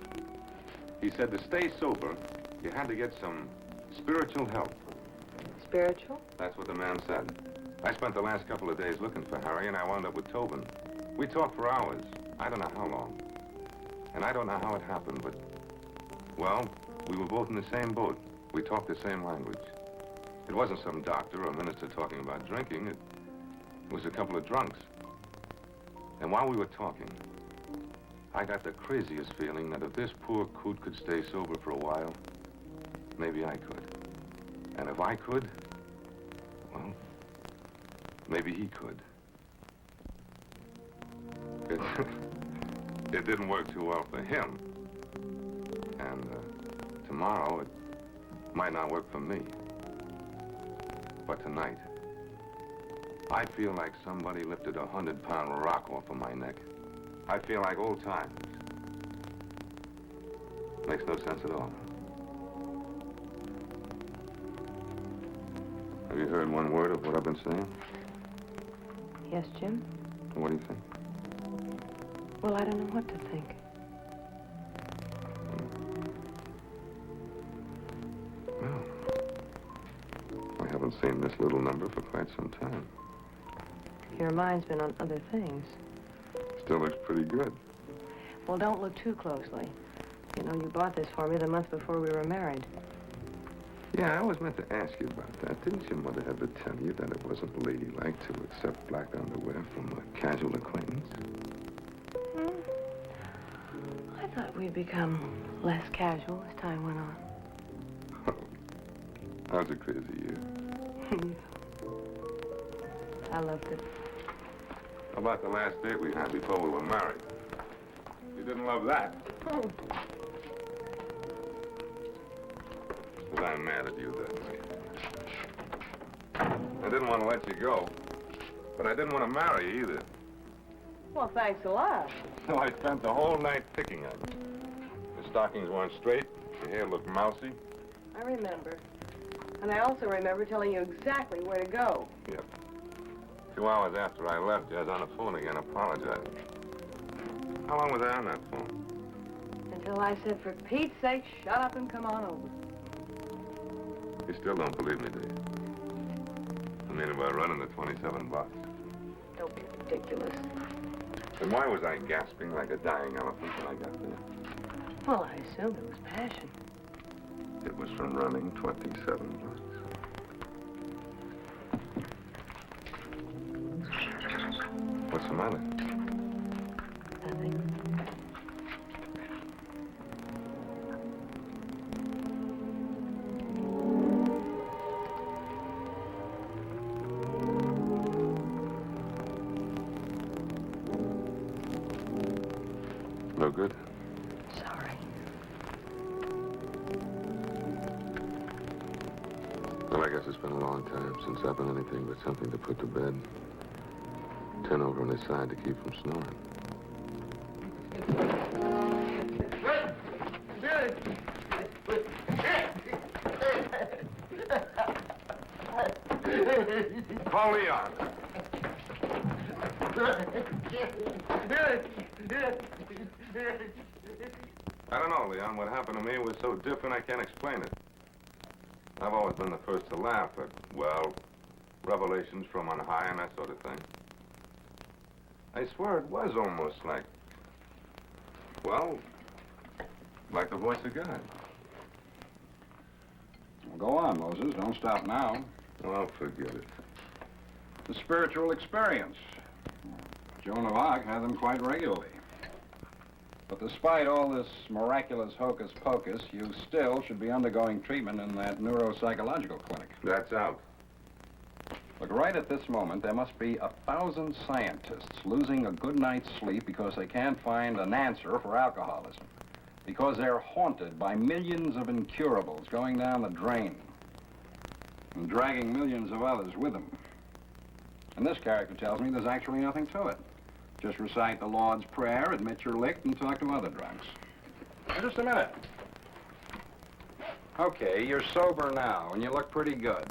[SPEAKER 3] He said to stay sober, you had to get some spiritual help.
[SPEAKER 4] Spiritual?
[SPEAKER 3] That's what the man said. I spent the last couple of days looking for Harry, and I wound up with Tobin. We talked for hours. I don't know how long. And I don't know how it happened, but, well, we were both in the same boat. We talked the same language. It wasn't some doctor or minister talking about drinking. It was a couple of drunks. And while we were talking, I got the craziest feeling that if this poor coot could stay sober for a while, maybe I could. And if I could, well, maybe he could. It didn't work too well for him. And tomorrow, it might not work for me. But tonight, I feel like somebody lifted a 100-pound rock off of my neck. I feel like old times. Makes no sense at all. Have you heard one word of what I've been saying?
[SPEAKER 4] Yes, Jim?
[SPEAKER 3] What do you think?
[SPEAKER 4] Well, I don't know what to think.
[SPEAKER 3] Well, I haven't seen this little number for quite some time.
[SPEAKER 4] Your mind's been on other things.
[SPEAKER 3] Still looks pretty good.
[SPEAKER 4] Well, don't look too closely. You know, you bought this for me the month before we were married.
[SPEAKER 3] Yeah, I was meant to ask you about that. Didn't your mother ever tell you that it wasn't ladylike to accept black underwear from a casual acquaintance?
[SPEAKER 4] I thought we'd become less casual as time went on.
[SPEAKER 3] That was a crazy year.
[SPEAKER 4] I loved it.
[SPEAKER 3] How about the last date we had before we were married? You didn't love that. Because I'm mad at you that night. I didn't want to let you go, but I didn't want to marry you either.
[SPEAKER 4] Well, thanks a lot.
[SPEAKER 3] So I spent the whole night picking on you. The stockings weren't straight, your hair looked mousy.
[SPEAKER 4] I remember. And I also remember telling you exactly where to go.
[SPEAKER 3] Yep. 2 hours after I left, you was on the phone again apologizing. How long was I on that phone?
[SPEAKER 4] Until I said, for Pete's sake, shut up and come on over.
[SPEAKER 3] You still don't believe me, do you? I mean, about running the 27 bucks.
[SPEAKER 4] Don't be ridiculous.
[SPEAKER 3] Then why was I gasping like a dying elephant when I got there?
[SPEAKER 4] Well, I assumed it was passion.
[SPEAKER 3] It was from running 27 blocks. What's the matter?
[SPEAKER 4] Nothing.
[SPEAKER 3] No good?
[SPEAKER 4] Sorry.
[SPEAKER 3] Well, I guess it's been a long time since I've been anything but something to put to bed. Turn over on his side to keep from snoring. Call Leon. I don't know, Leon. What happened to me was so different I can't explain it. I've always been the first to laugh at, well, revelations from on high and that sort of thing. I swear it was almost like, well, like the voice of God.
[SPEAKER 11] Well, go on, Moses. Don't stop now.
[SPEAKER 3] Well, forget it.
[SPEAKER 11] The spiritual experience. Joan of Arc had them quite regularly. But despite all this miraculous hocus pocus, you still should be undergoing treatment in that neuropsychological clinic.
[SPEAKER 3] That's out.
[SPEAKER 11] Look, right at this moment, there must be 1,000 scientists losing a good night's sleep because they can't find an answer for alcoholism. Because they're haunted by millions of incurables going down the drain and dragging millions of others with them. And this character tells me there's actually nothing to it. Just recite the Lord's Prayer, admit you're licked, and talk to other drunks. Now, just a minute. Okay, you're sober now, and you look pretty good.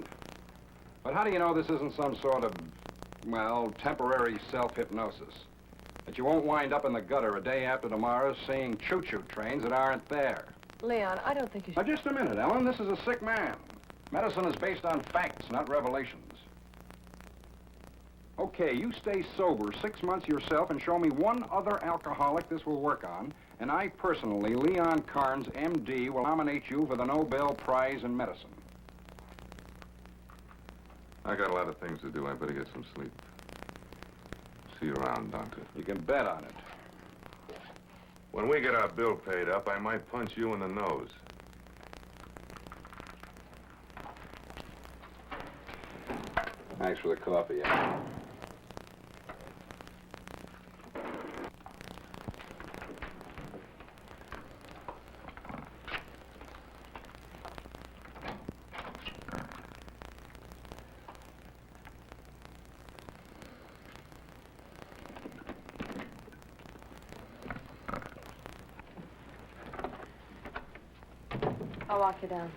[SPEAKER 11] But how do you know this isn't some sort of, well, temporary self-hypnosis? That you won't wind up in the gutter a day after tomorrow seeing choo-choo trains that aren't there?
[SPEAKER 4] Leon, I don't think you should...
[SPEAKER 11] Now, just a minute, Ellen. This is a sick man. Medicine is based on facts, not revelations. Okay, you stay sober 6 months yourself and show me one other alcoholic this will work on, And I personally, Leon Carnes, M.D., will nominate you for the Nobel Prize in Medicine.
[SPEAKER 3] I got a lot of things to do. I better get some sleep. See you around, Doctor.
[SPEAKER 11] You can bet on it.
[SPEAKER 3] When we get our bill paid up, I might punch you in the nose.
[SPEAKER 11] Thanks for the coffee, Al.
[SPEAKER 4] I'll walk you down.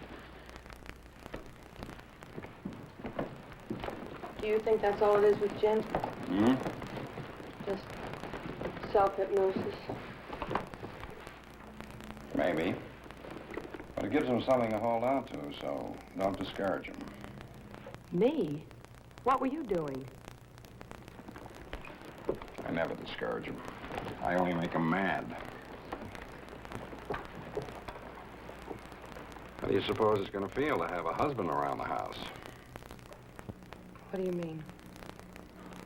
[SPEAKER 4] Do you think that's all it is with Jim?
[SPEAKER 11] Hmm?
[SPEAKER 4] Just self-hypnosis?
[SPEAKER 11] Maybe. But it gives him something to hold on to, so don't discourage him.
[SPEAKER 4] Me? What were you doing?
[SPEAKER 11] I never discourage him. I only make him mad. How do you suppose it's going to feel to have a husband around the house?
[SPEAKER 4] What do you mean?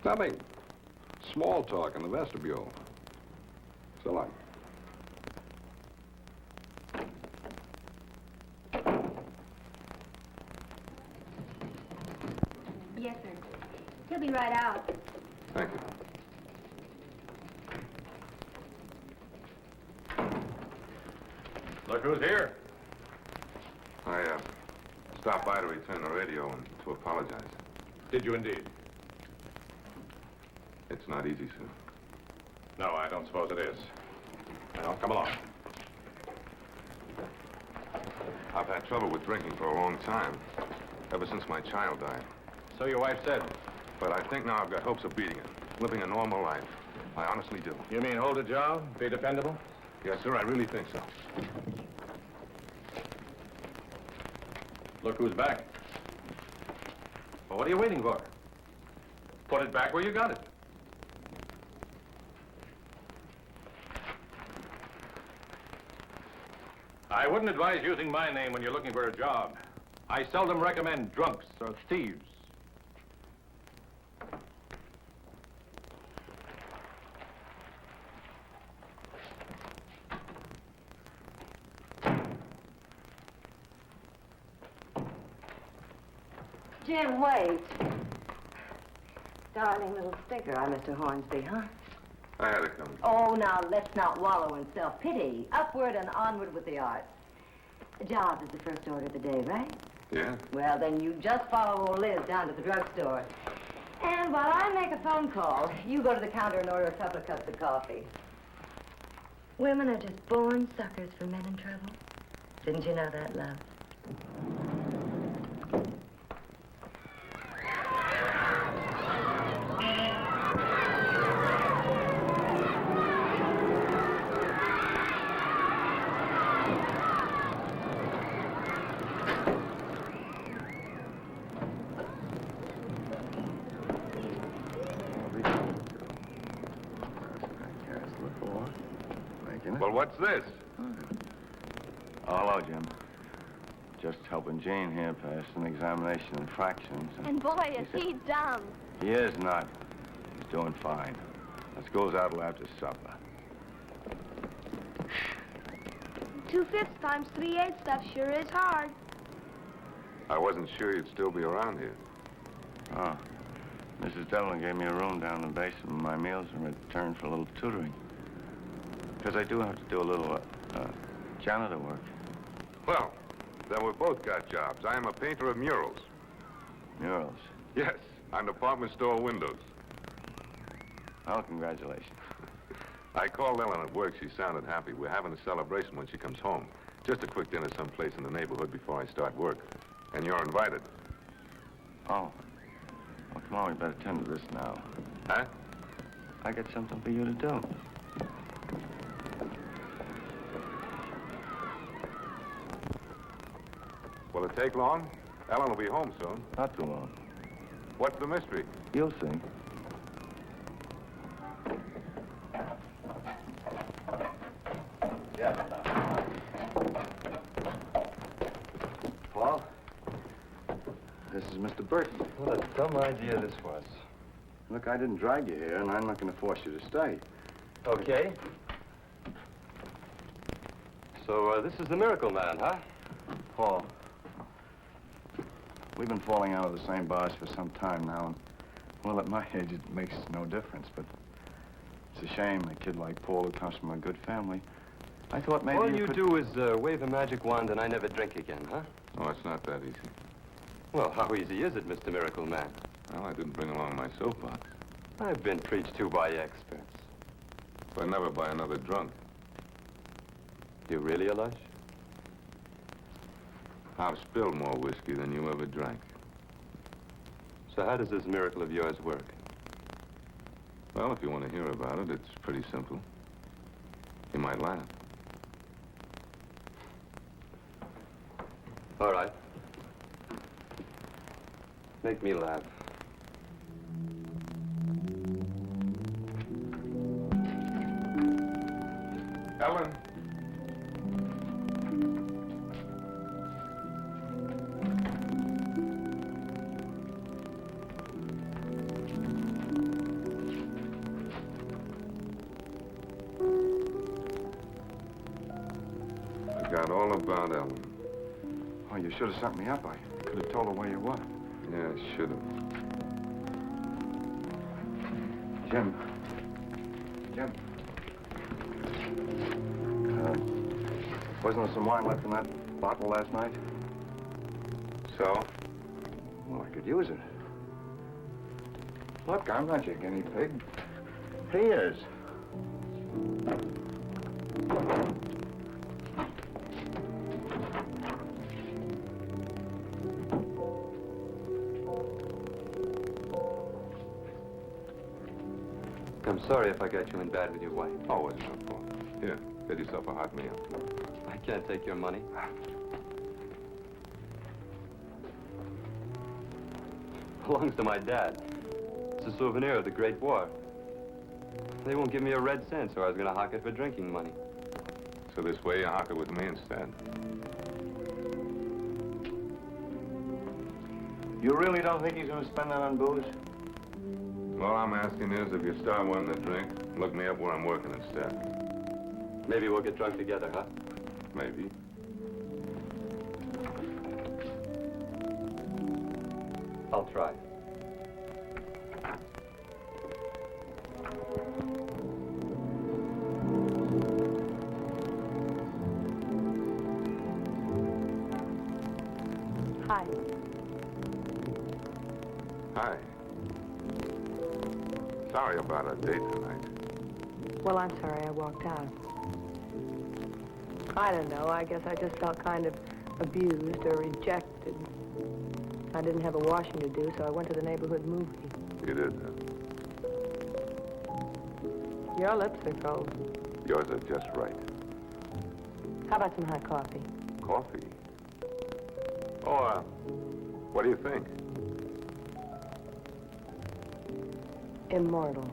[SPEAKER 11] Nothing. Small talk in the vestibule. So long.
[SPEAKER 5] Yes, sir. He'll be right out.
[SPEAKER 3] Thank you.
[SPEAKER 20] Look who's here.
[SPEAKER 3] I stopped by to return the radio and to apologize.
[SPEAKER 20] Did you indeed?
[SPEAKER 3] It's not easy, sir.
[SPEAKER 20] No, I don't suppose it is. Well, come along.
[SPEAKER 3] I've had trouble with drinking for a long time, ever since my child died.
[SPEAKER 20] So your wife said.
[SPEAKER 3] But I think now I've got hopes of beating it, living a normal life. I honestly do.
[SPEAKER 20] You mean hold a job, be dependable?
[SPEAKER 3] Yes, sir, I really think so.
[SPEAKER 20] Look who's back. Well, what are you waiting for? Put it back where you got it. I wouldn't advise using my name when you're looking for a job. I seldom recommend drunks or thieves.
[SPEAKER 15] Jim, wait. Darling little stinker, Mr. Hornsby, huh?
[SPEAKER 3] I had it coming.
[SPEAKER 15] Oh, now, let's not wallow in self-pity. Upward and onward with the arts. A job is the first order of the day, right?
[SPEAKER 3] Yeah?
[SPEAKER 15] Well, then you just follow old Liz down to the drugstore. And while I make a phone call, you go to the counter and order a couple of cups of coffee. Women are just born suckers for men in trouble. Didn't you know that, love?
[SPEAKER 3] Well, what's this?
[SPEAKER 16] Oh, hello, Jim. Just helping Jane here pass an examination in fractions.
[SPEAKER 5] And boy, is he dumb.
[SPEAKER 16] He is not. He's doing fine. Let's go out after supper.
[SPEAKER 5] 2/5 times 3/8 stuff sure is hard.
[SPEAKER 3] I wasn't sure you'd still be around here.
[SPEAKER 16] Oh. Mrs. Devlin gave me a room down in the basement with my meals in return for a little tutoring. Because I do have to do a little janitor work.
[SPEAKER 3] Well, then we both got jobs. I am a painter of murals.
[SPEAKER 16] Murals?
[SPEAKER 3] Yes, on department store windows.
[SPEAKER 16] Oh, congratulations.
[SPEAKER 3] I called Ellen at work. She sounded happy. We're having a celebration when she comes home. Just a quick dinner someplace in the neighborhood before I start work. And you're invited.
[SPEAKER 16] Oh. Well, come on, we better tend to this now.
[SPEAKER 3] Huh?
[SPEAKER 16] I got something for you to do.
[SPEAKER 3] Will it take long? Ellen will be home soon.
[SPEAKER 16] Not too long.
[SPEAKER 3] What's the mystery?
[SPEAKER 16] You'll see. This is Mr. Burton.
[SPEAKER 21] What a dumb idea this was.
[SPEAKER 16] Look, I didn't drag you here, and I'm not going to force you to stay.
[SPEAKER 21] Okay. So, this is the Miracle Man, huh?
[SPEAKER 16] Paul, we've been falling out of the same bars for some time now, and, well, at my age, it makes no difference, but it's a shame a kid like Paul who comes from a good family. I thought maybe
[SPEAKER 21] All you
[SPEAKER 16] could...
[SPEAKER 21] do is wave a magic wand and I never drink again, huh?
[SPEAKER 3] Oh, it's not that easy.
[SPEAKER 21] Well, how easy is it, Mr. Miracle Man?
[SPEAKER 3] Well, I didn't bring along my soapbox.
[SPEAKER 21] I've been preached to by experts.
[SPEAKER 3] But never by another drunk.
[SPEAKER 21] You really a lush?
[SPEAKER 3] I've spilled more whiskey than you ever drank.
[SPEAKER 21] So how does this miracle of yours work?
[SPEAKER 3] Well, if you want to hear about it, it's pretty simple. You might laugh.
[SPEAKER 21] All right. Make me laugh.
[SPEAKER 3] Ellen. I got all about Ellen.
[SPEAKER 16] Oh, you should have sent me up. I could have told her where you were.
[SPEAKER 3] Yeah, I should have.
[SPEAKER 16] Jim. Jim. Wasn't there some wine left in that bottle last night?
[SPEAKER 3] So?
[SPEAKER 16] Well, I could use it. Look, I'm not your guinea pig. He is.
[SPEAKER 21] I'm sorry if I got you in bad with your wife.
[SPEAKER 3] Oh, it's no fault. Here, get yourself a hot meal.
[SPEAKER 21] I can't take your money. Belongs to my dad. It's a souvenir of the Great War. They won't give me a red cent, so I was going to hock it for drinking money.
[SPEAKER 3] So this way you hock it with me instead.
[SPEAKER 16] You really don't think he's going to spend that on booze?
[SPEAKER 3] All I'm asking is, if you start wanting to drink, look me up where I'm working instead.
[SPEAKER 21] Maybe we'll get drunk together, huh?
[SPEAKER 3] Maybe.
[SPEAKER 21] I'll try.
[SPEAKER 4] Hi.
[SPEAKER 3] Hi. Sorry about our date tonight.
[SPEAKER 4] Well, I'm sorry I walked out. I don't know. I guess I just felt kind of abused or rejected. I didn't have a washing to do, so I went to the neighborhood movie.
[SPEAKER 3] You did, huh?
[SPEAKER 4] Your lips are cold.
[SPEAKER 3] Yours are just right.
[SPEAKER 4] How about some hot coffee?
[SPEAKER 3] Coffee? Oh, what do you think?
[SPEAKER 4] Immortal.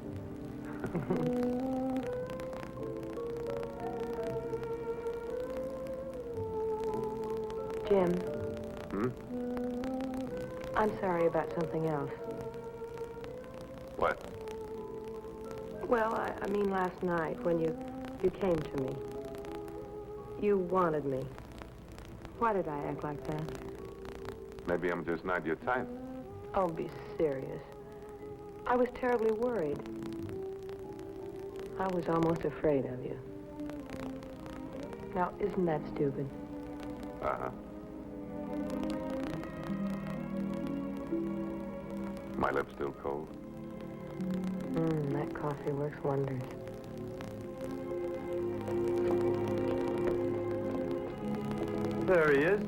[SPEAKER 4] Jim.
[SPEAKER 3] Hmm?
[SPEAKER 4] I'm sorry about something else.
[SPEAKER 3] What?
[SPEAKER 4] Well, I mean last night when you came to me. You wanted me. Why did I act like that?
[SPEAKER 3] Maybe I'm just not your type.
[SPEAKER 4] Oh, be serious. I was terribly worried. I was almost afraid of you. Now, isn't that stupid?
[SPEAKER 3] Uh-huh. My lips still cold?
[SPEAKER 4] That coffee works wonders.
[SPEAKER 21] There he is.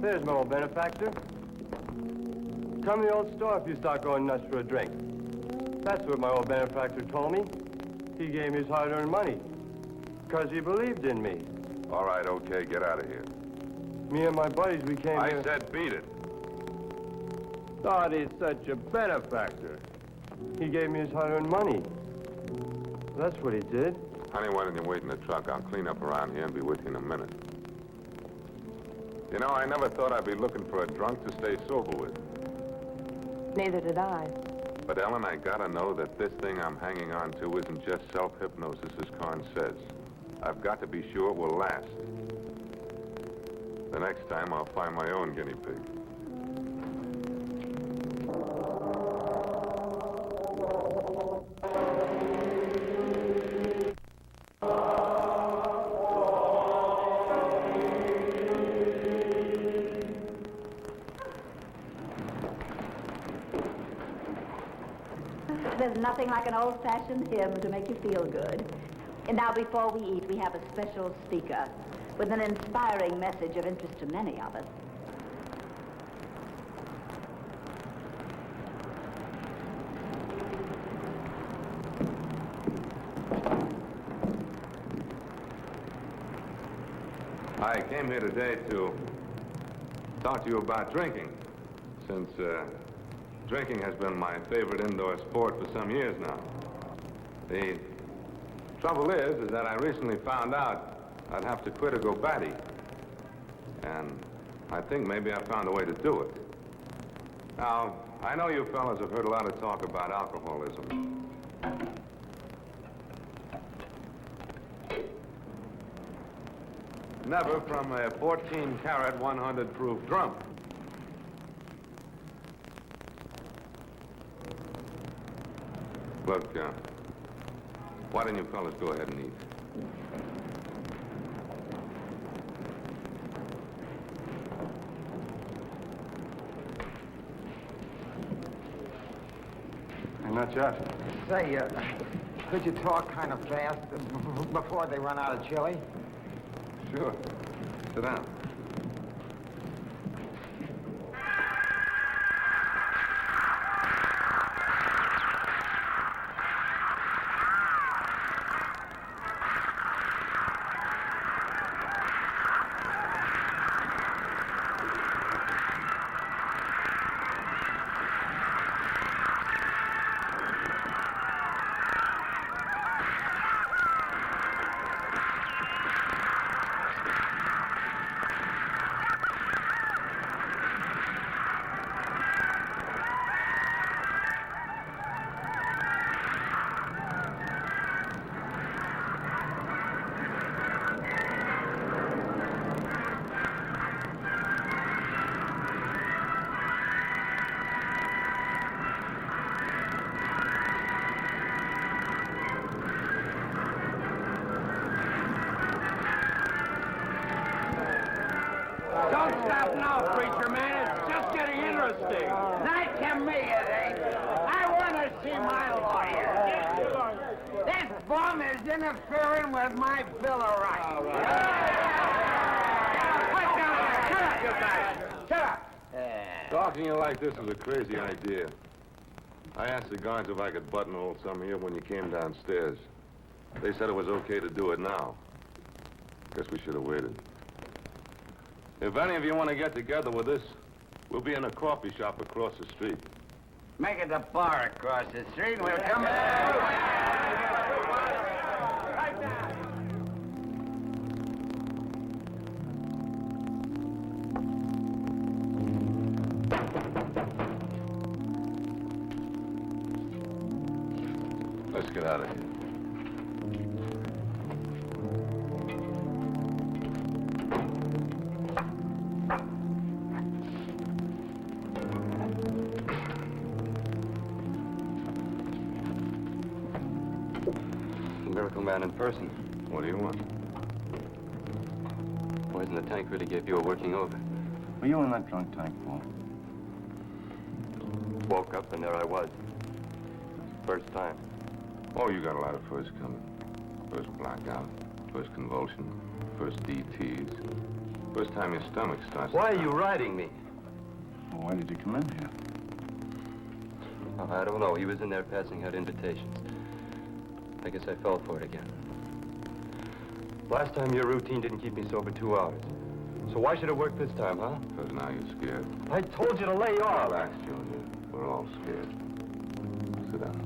[SPEAKER 21] There's my old benefactor. Come to the old store if you start going nuts for a drink. That's what my old benefactor told me. He gave me his hard-earned money. Because he believed in me.
[SPEAKER 3] All right, okay, get out of here.
[SPEAKER 21] Me and my buddies, we came here...
[SPEAKER 3] I said beat it.
[SPEAKER 21] Thought he's such a benefactor. He gave me his hard-earned money. That's what he did.
[SPEAKER 3] Honey, why don't you wait in the truck? I'll clean up around here and be with you in a minute. You know, I never thought I'd be looking for a drunk to stay sober with.
[SPEAKER 4] Neither did I.
[SPEAKER 3] But, Ellen, I gotta know that this thing I'm hanging on to isn't just self-hypnosis, as Karn says. I've got to be sure it will last. The next time, I'll find my own guinea pig.
[SPEAKER 1] There's nothing like an old-fashioned hymn to make you feel good. And now, before we eat, we have a special speaker with an inspiring message of interest to many of us.
[SPEAKER 3] I came here today to talk to you about drinking, since drinking has been my favorite indoor sport for some years now. The trouble is that I recently found out I'd have to quit or go batty. And I think maybe I found a way to do it. Now, I know you fellas have heard a lot of talk about alcoholism. Never from a 14-carat, 100-proof drum. Look, why don't you fellas go ahead and eat?
[SPEAKER 20] Not yet.
[SPEAKER 9] Say, could you talk kind of fast before they run out of chili?
[SPEAKER 3] Sure. Sit down.
[SPEAKER 9] Don't stop now, preacher man. It's just getting interesting. Not to me, it ain't. I want to see my lawyer. This bum is interfering with my Bill of Rights. Shut up, you guys. Shut up.
[SPEAKER 3] Talking to you like this is a crazy idea. I asked the guards if I could buttonhole some here when you came downstairs. They said it was okay to do it now. Guess we should have waited. If any of you want to get together with us, we'll be in a coffee shop across the street.
[SPEAKER 9] Make it the bar across the street. We'll come
[SPEAKER 3] Let's get out of here.
[SPEAKER 22] Miracle Man in person.
[SPEAKER 3] What do you want?
[SPEAKER 22] Poison the tank really gave you a working over.
[SPEAKER 16] Were you in that drunk tank for?
[SPEAKER 22] Woke up and there I was. First time.
[SPEAKER 3] Oh, you got a lot of firsts coming. First blackout, first convulsion, first DTs. First time your stomach starts...
[SPEAKER 22] Why are you riding me?
[SPEAKER 16] Well, why did you come in here?
[SPEAKER 22] Oh, I don't know. He was in there passing out invitations. I guess I fell for it again. Last time your routine didn't keep me sober 2 hours. So why should it work this time, huh?
[SPEAKER 3] Because now you're scared.
[SPEAKER 22] I told you to lay off.
[SPEAKER 3] Relax, Junior. We're all scared. Sit down.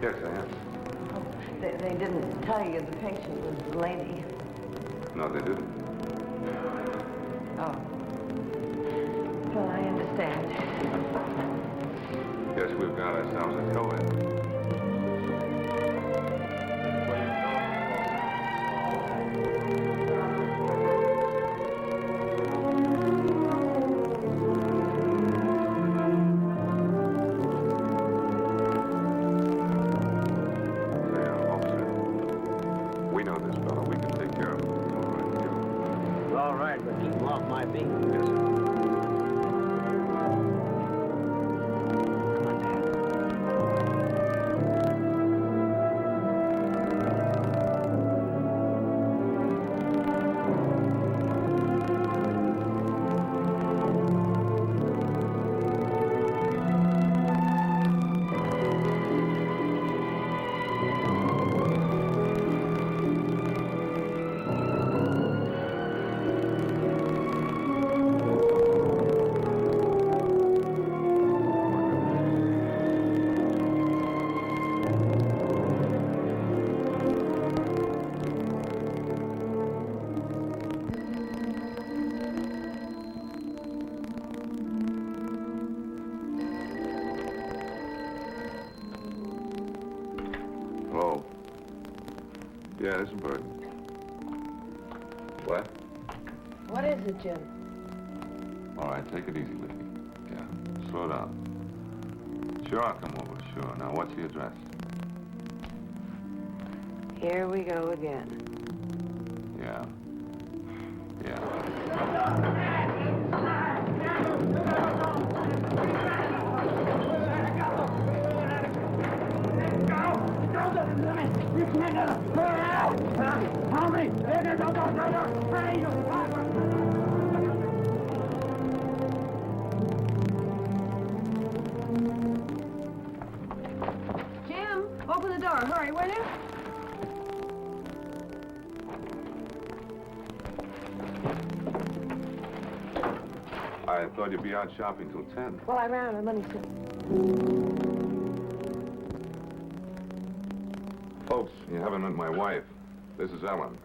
[SPEAKER 3] Yes, I am.
[SPEAKER 4] They didn't tell you the patient was the lady.
[SPEAKER 3] No, they didn't.
[SPEAKER 4] Oh. Well, I understand.
[SPEAKER 3] Guess we've got ourselves a co-ed.
[SPEAKER 7] Hello? Yeah, this is Burton. What?
[SPEAKER 4] What is it, Jim?
[SPEAKER 7] All right, take it easy, lady. Yeah, slow down. Sure, I'll come over, sure. Now, what's the address?
[SPEAKER 4] Here we go again.
[SPEAKER 7] Yeah. Yeah.
[SPEAKER 18] Jim, open the door. Hurry, will you?
[SPEAKER 7] I thought you'd be out shopping till 10.
[SPEAKER 4] Well, I ran out of money, too.
[SPEAKER 3] Folks, you haven't met my wife. This is Ellen.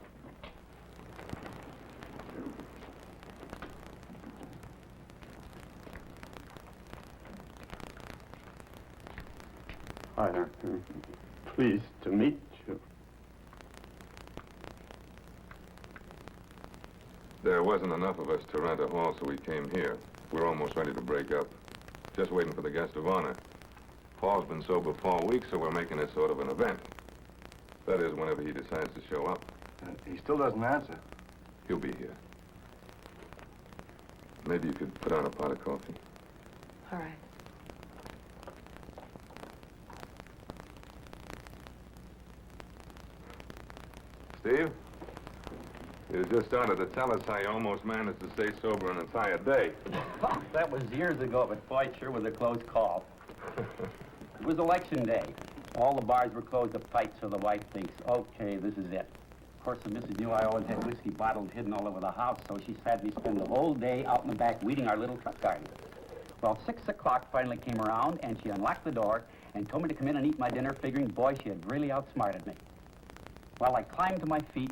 [SPEAKER 12] Hi, Doctor. Pleased to meet you.
[SPEAKER 3] There wasn't enough of us to rent a hall, so we came here. We're almost ready to break up. Just waiting for the guest of honor. Paul's been sober 4 weeks, so we're making it sort of an event. That is, whenever he decides to show up.
[SPEAKER 7] He still doesn't answer.
[SPEAKER 3] He'll be here. Maybe you could put on a pot of coffee.
[SPEAKER 4] All right.
[SPEAKER 3] Steve? You just started to tell us how you almost managed to stay sober an entire day.
[SPEAKER 14] That was years ago, but boy, it sure was a close call. It was election day. All the bars were closed up tight, so the wife thinks, okay, this is it. Of course, the missus knew I always had whiskey bottles hidden all over the house, so she had me spend the whole day out in the back weeding our little truck garden. Well, 6 o'clock finally came around, and she unlocked the door and told me to come in and eat my dinner, figuring, boy, she had really outsmarted me. Well, I climbed to my feet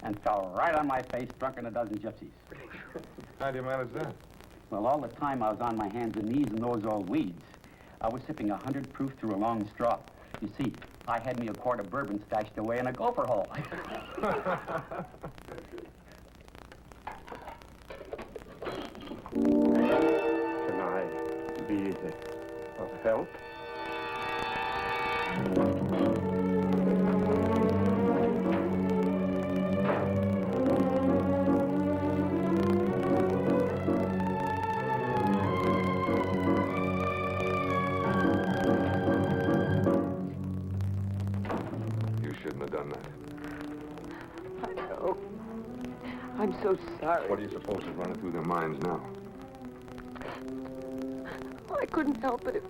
[SPEAKER 14] and fell right on my face, drunk in a dozen gypsies.
[SPEAKER 3] How do you manage that?
[SPEAKER 14] Well, all the time I was on my hands and knees in those old weeds. I was sipping 100 proof through a long straw. You see, I had me a quart of bourbon stashed away in a gopher hole.
[SPEAKER 12] Can I be of help?
[SPEAKER 3] Done that.
[SPEAKER 4] I know. I'm so sorry.
[SPEAKER 3] What do you suppose is running through their minds now?
[SPEAKER 4] Oh, I couldn't help it.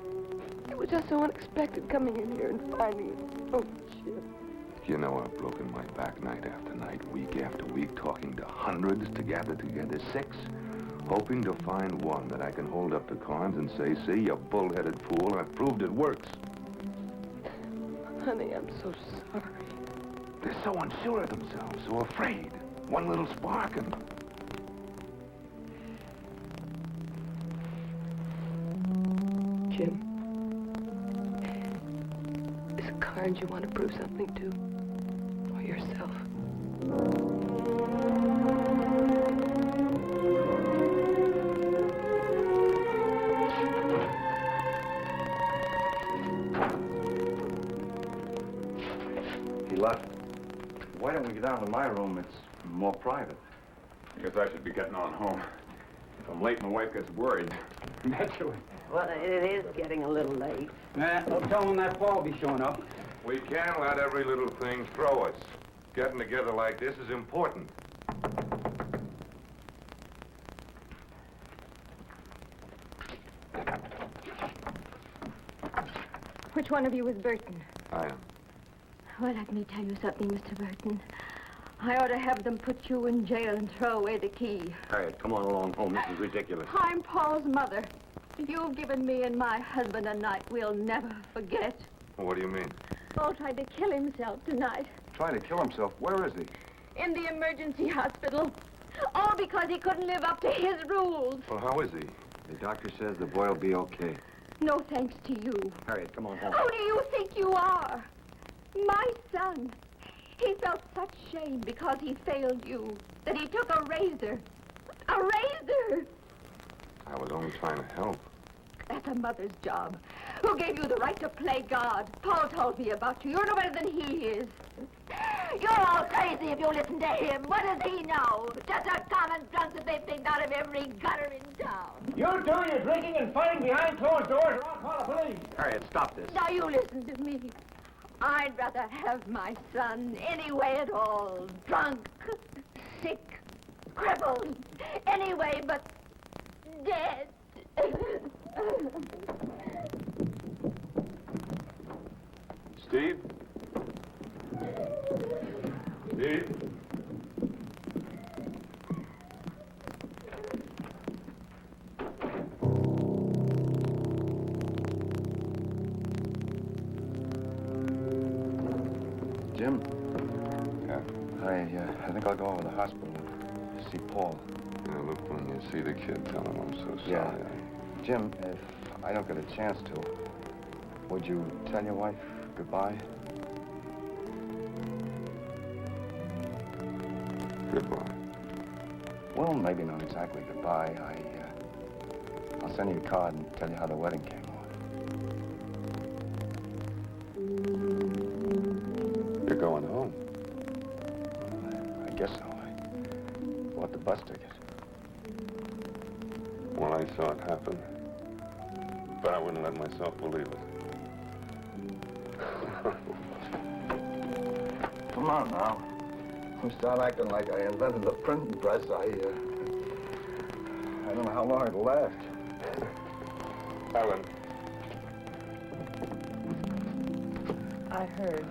[SPEAKER 4] It was just so unexpected coming in here and finding you. Oh, Jim.
[SPEAKER 3] You know I've broken my back night after night, week after week, talking to hundreds to gather together 6, hoping to find one that I can hold up to cards and say, see, you bull-headed fool, I've proved it works.
[SPEAKER 4] Honey, I'm so sorry.
[SPEAKER 3] They're so unsure of themselves, so afraid. One little spark and...
[SPEAKER 4] Jim, is it Carnes you want to prove something to? Or yourself?
[SPEAKER 8] He left. Why don't we get down to my room? It's more private.
[SPEAKER 17] I guess I should be getting on home. If I'm late, my wife gets worried. Naturally.
[SPEAKER 2] Well, it is getting a little late.
[SPEAKER 14] Don't tell him that Paul will be showing up.
[SPEAKER 3] We can't let every little thing throw us. Getting together like this is important.
[SPEAKER 23] Which one of you is Burton?
[SPEAKER 3] I am.
[SPEAKER 23] Well, let me tell you something, Mr. Burton. I ought to have them put you in jail and throw away the key.
[SPEAKER 6] Harriet, come on along home. This is ridiculous.
[SPEAKER 23] I'm Paul's mother. You've given me and my husband a night we'll never forget.
[SPEAKER 3] What do you mean?
[SPEAKER 23] Paul tried to kill himself tonight
[SPEAKER 8] Trying to kill himself? Where is he?
[SPEAKER 23] in the emergency hospital. All because he couldn't live up to his rules.
[SPEAKER 3] Well, how is he?
[SPEAKER 8] The doctor says the boy will be okay.
[SPEAKER 23] No thanks to you.
[SPEAKER 6] Harriet, come on home.
[SPEAKER 23] Who do you think you are? My son. He felt such shame because he failed you that he took a razor. A razor!
[SPEAKER 3] I was only trying to help.
[SPEAKER 23] That's a mother's job. Who gave you the right to play God? Paul told me about you. You're no better than he is.
[SPEAKER 1] You're all crazy if you listen to him. What does he know? Just a common drunk that they've picked out of every gutter in town.
[SPEAKER 9] You two, you're drinking and fighting behind closed doors, or I'll call the police.
[SPEAKER 6] Harriet, stop this.
[SPEAKER 23] Now you listen to me. I'd rather have my son any way at all. Drunk, sick, crippled, any way but dead.
[SPEAKER 3] Steve? Steve?
[SPEAKER 8] Jim?
[SPEAKER 3] Yeah?
[SPEAKER 8] I think I'll go over to the hospital to see Paul.
[SPEAKER 3] Yeah, look, when you see the kid, tell him I'm so sorry.
[SPEAKER 8] Yeah. Jim, if I don't get a chance to, would you tell your wife goodbye?
[SPEAKER 3] Goodbye.
[SPEAKER 8] Well, maybe not exactly goodbye. I'll send you a card and tell you how the wedding came off.
[SPEAKER 3] You're going home.
[SPEAKER 8] I guess so. I bought the bus ticket.
[SPEAKER 3] Well, I saw it happen, but I wouldn't let myself believe it.
[SPEAKER 8] Come on now. Don't start acting like I invented the printing press. I don't know how long it'll last.
[SPEAKER 3] Helen.
[SPEAKER 4] I heard.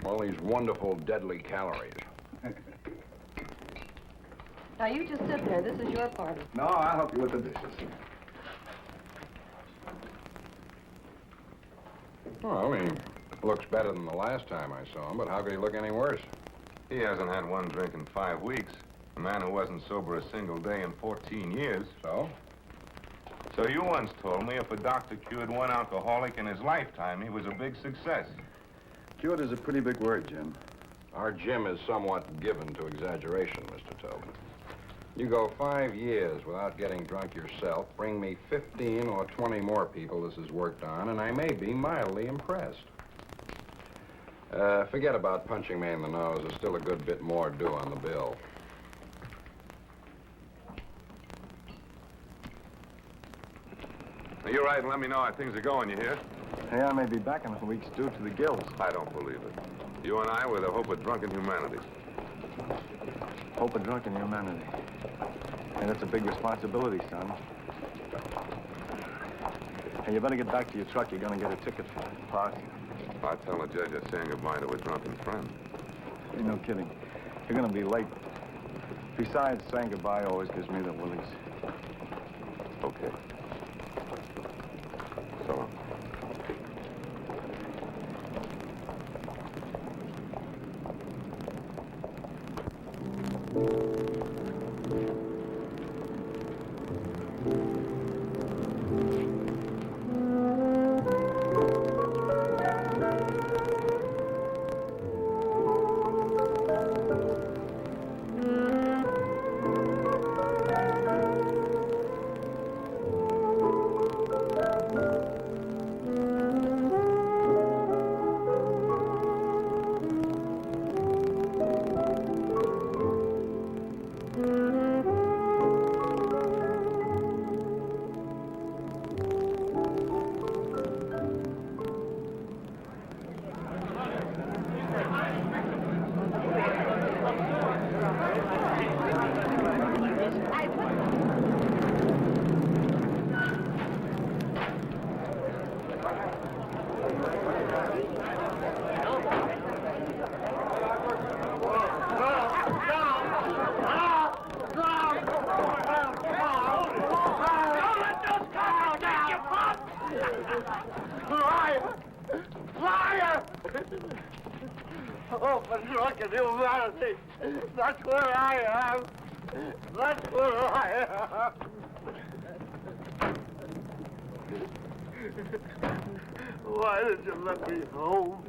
[SPEAKER 11] All these wonderful, deadly calories.
[SPEAKER 4] Now, you just sit there. This is your party.
[SPEAKER 8] No, I'll help you with the dishes.
[SPEAKER 11] Well, he looks better than the last time I saw him, but how could he look any worse?
[SPEAKER 3] He hasn't had one drink in 5 weeks. A man who wasn't sober a single day in 14 years.
[SPEAKER 11] So?
[SPEAKER 3] So you once told me if a doctor cured one alcoholic in his lifetime, he was a big success.
[SPEAKER 8] Cured is a pretty big word, Jim.
[SPEAKER 11] Our Jim is somewhat given to exaggeration, Mr. Tobin. You go 5 years without getting drunk yourself, bring me 15 or 20 more people this has worked on, and I may be mildly impressed. Forget about punching me in the nose. There's still a good bit more due on the bill.
[SPEAKER 3] Now, you're right, and let me know how things are going, you hear?
[SPEAKER 8] Hey, I may be back in a week's due to the gills.
[SPEAKER 3] I don't believe it. You and I were the hope of drunken humanity.
[SPEAKER 8] Hope of drunken humanity. Hey, that's a big responsibility, son. Hey, you better get back to your truck. You're gonna get a ticket for it. Party.
[SPEAKER 3] I'll tell the judge I'm saying goodbye to a drunken friend.
[SPEAKER 8] Hey, no kidding. You're gonna be late. Besides, saying goodbye always gives me the willies.
[SPEAKER 3] Okay. Okay. So long.
[SPEAKER 9] Oh, for drunk and humanity. That's what I am. That's what I am. Why did you let me home?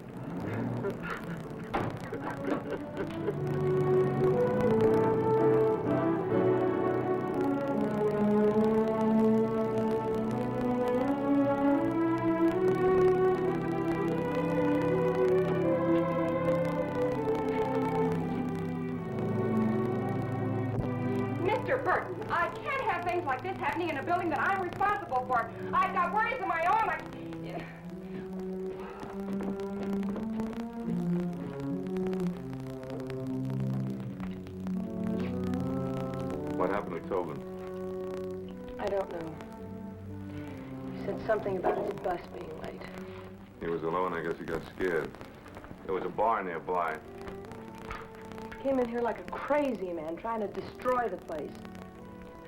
[SPEAKER 2] Mr. Burton, I can't have things like this happening in a building that I'm responsible for. I've got worries of my own.
[SPEAKER 3] What happened to Tobin?
[SPEAKER 4] I don't know. He said something about his bus being late.
[SPEAKER 3] He was alone. I guess he got scared. There was a bar nearby.
[SPEAKER 4] Came in here like a crazy man, trying to destroy the place.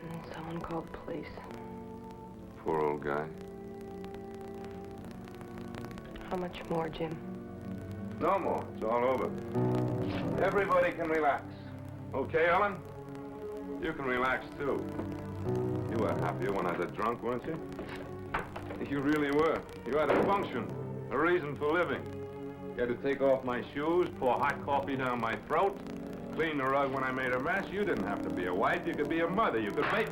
[SPEAKER 4] And then someone called the police.
[SPEAKER 3] Poor old guy.
[SPEAKER 4] How much more, Jim?
[SPEAKER 3] No more. It's all over. Everybody can relax. Okay, Ellen? You can relax, too. You were happier when I was drunk, weren't you? You really were. You had a function, a reason for living. You had to take off my shoes, pour hot coffee down my throat, clean the rug when I made a mess. You didn't have to be a wife. You could be a mother. You could make...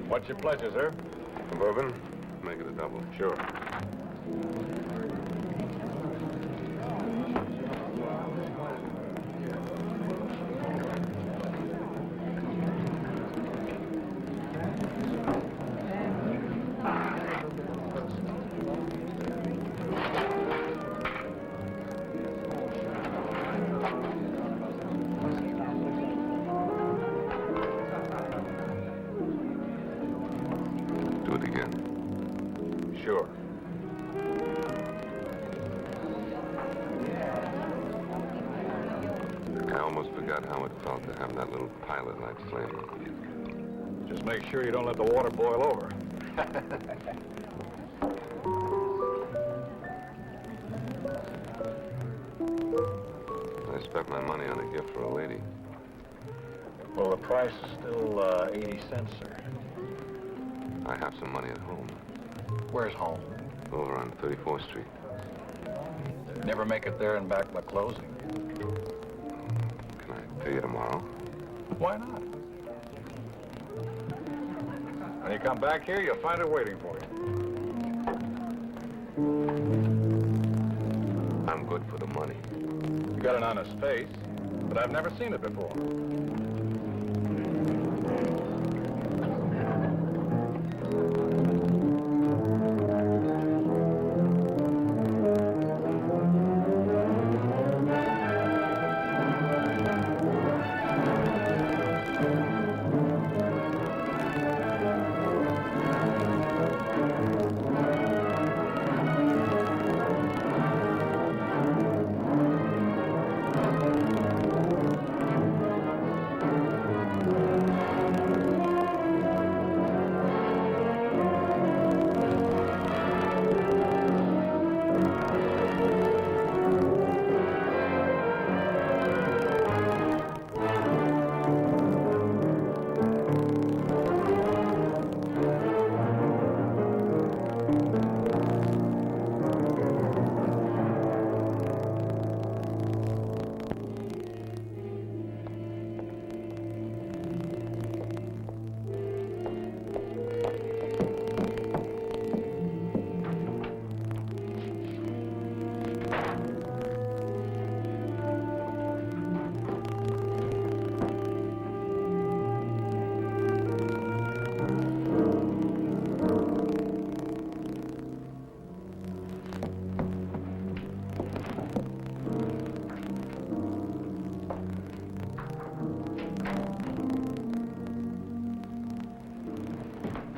[SPEAKER 17] What's your pleasure, sir?
[SPEAKER 3] A bourbon? Make it a double.
[SPEAKER 17] Sure.
[SPEAKER 3] Do it again.
[SPEAKER 17] Sure.
[SPEAKER 3] I almost forgot how it felt to have that little pilot light flame.
[SPEAKER 17] Just make sure you don't let the water boil over.
[SPEAKER 3] I spent my money on a gift for a lady.
[SPEAKER 10] Well, the price is still 80 cents, sir.
[SPEAKER 3] I have some money at home.
[SPEAKER 10] Where's home?
[SPEAKER 3] Over on 34th Street.
[SPEAKER 10] Never make it there and back by closing.
[SPEAKER 3] Can I pay you tomorrow?
[SPEAKER 10] Why not? When you come back here, you'll find it waiting for you.
[SPEAKER 3] I'm good for the money.
[SPEAKER 10] You got an honest face, but I've never seen it before.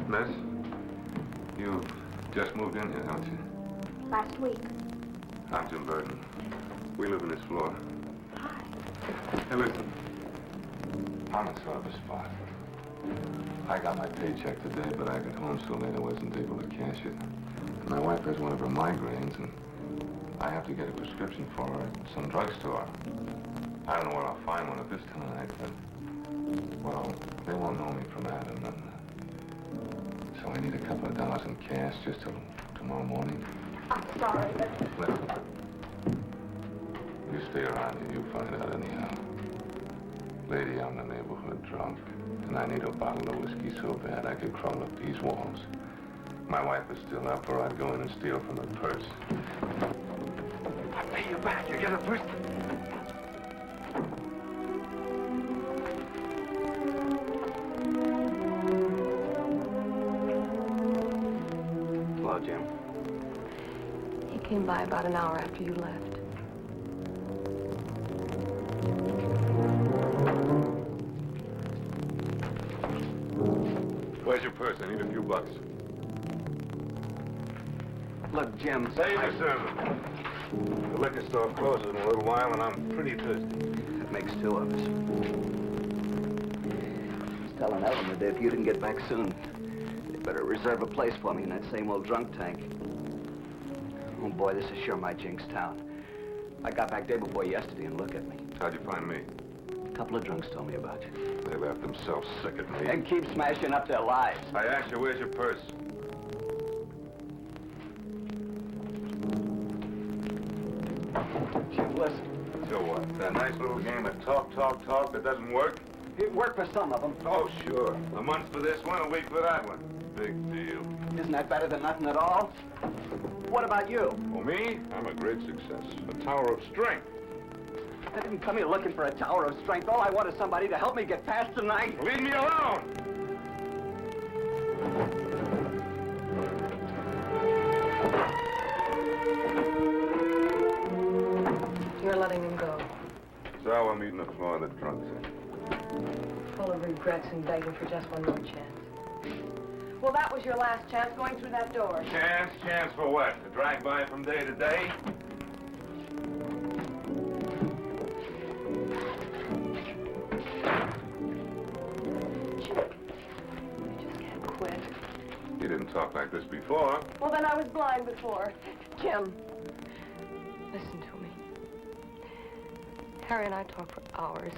[SPEAKER 3] Miss, you've just moved in here, haven't you?
[SPEAKER 23] Last week.
[SPEAKER 3] I'm Jim Burton. We live in this floor. Hi. Hey, listen. I'm in sort of a spot. I got my paycheck today, but I got home so late I wasn't able to cash it. And my wife has one of her migraines, and I have to get a prescription for her at some drugstore. I don't know where I'll find one at this time, but, well, they won't know me from Adam, and so I need a couple of dollars in cash just till tomorrow morning.
[SPEAKER 23] I'm sorry, but...
[SPEAKER 3] Listen, you stay around here, you'll find out anyhow. Lady, I'm the neighborhood drunk, and I need a bottle of whiskey so bad I could crawl up these walls. My wife is still up, or I'd go in and steal from her purse. I'll pay you back. You get it first?
[SPEAKER 16] Hello, Jim.
[SPEAKER 4] He came by about an hour after you left.
[SPEAKER 3] Where's your purse? I need a few bucks.
[SPEAKER 16] Look, Jim,
[SPEAKER 3] Save your servant. The liquor store closes in a little while, and I'm pretty thirsty.
[SPEAKER 16] That makes two of us. I was telling Ellen that if you didn't get back soon, they better reserve a place for me in that same old drunk tank. Oh, boy, this is sure my jinx town. I got back day before yesterday, and look at me.
[SPEAKER 3] How'd you find me?
[SPEAKER 16] A couple of drunks told me about you.
[SPEAKER 3] They left themselves sick at me.
[SPEAKER 16] And keep smashing up their lives.
[SPEAKER 3] I asked you, where's your purse?
[SPEAKER 16] Jim, listen.
[SPEAKER 3] So what? That nice little game of talk that doesn't work?
[SPEAKER 16] It worked for some of them.
[SPEAKER 3] Oh, sure. A month for this one, a week for that one. Big deal.
[SPEAKER 16] Isn't that better than nothing at all? What about you?
[SPEAKER 3] For me, I'm a great success. A tower of strength.
[SPEAKER 16] I didn't come here looking for a tower of strength. All I want is somebody to help me get past tonight.
[SPEAKER 3] Leave me alone!
[SPEAKER 4] You're letting him go.
[SPEAKER 3] So I'm eating the floor of the drunk tank.
[SPEAKER 4] Full of regrets and begging for just one more chance. Well, that was your last chance going through that door.
[SPEAKER 3] Chance for what? To drag by from day to day? talked like this before.
[SPEAKER 4] Well, then I was blind before. Jim, listen to me. Harry and I talk for hours.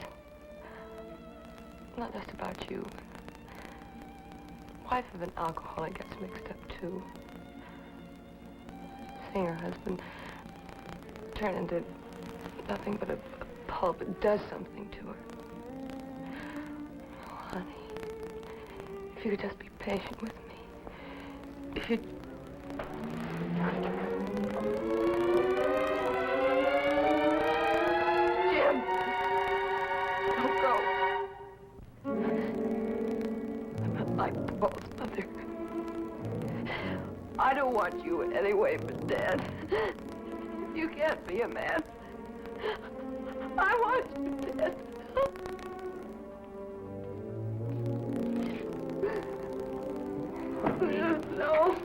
[SPEAKER 4] Not just about you. The wife of an alcoholic gets mixed up, too. Seeing her husband turn into nothing but a pulp, it does something to her. Oh, honey, if you could just be patient with me. If you... Jim! Don't go. I'm not like Paul's mother. I don't want you any way but dead. You can't be a man. I want you dead. No.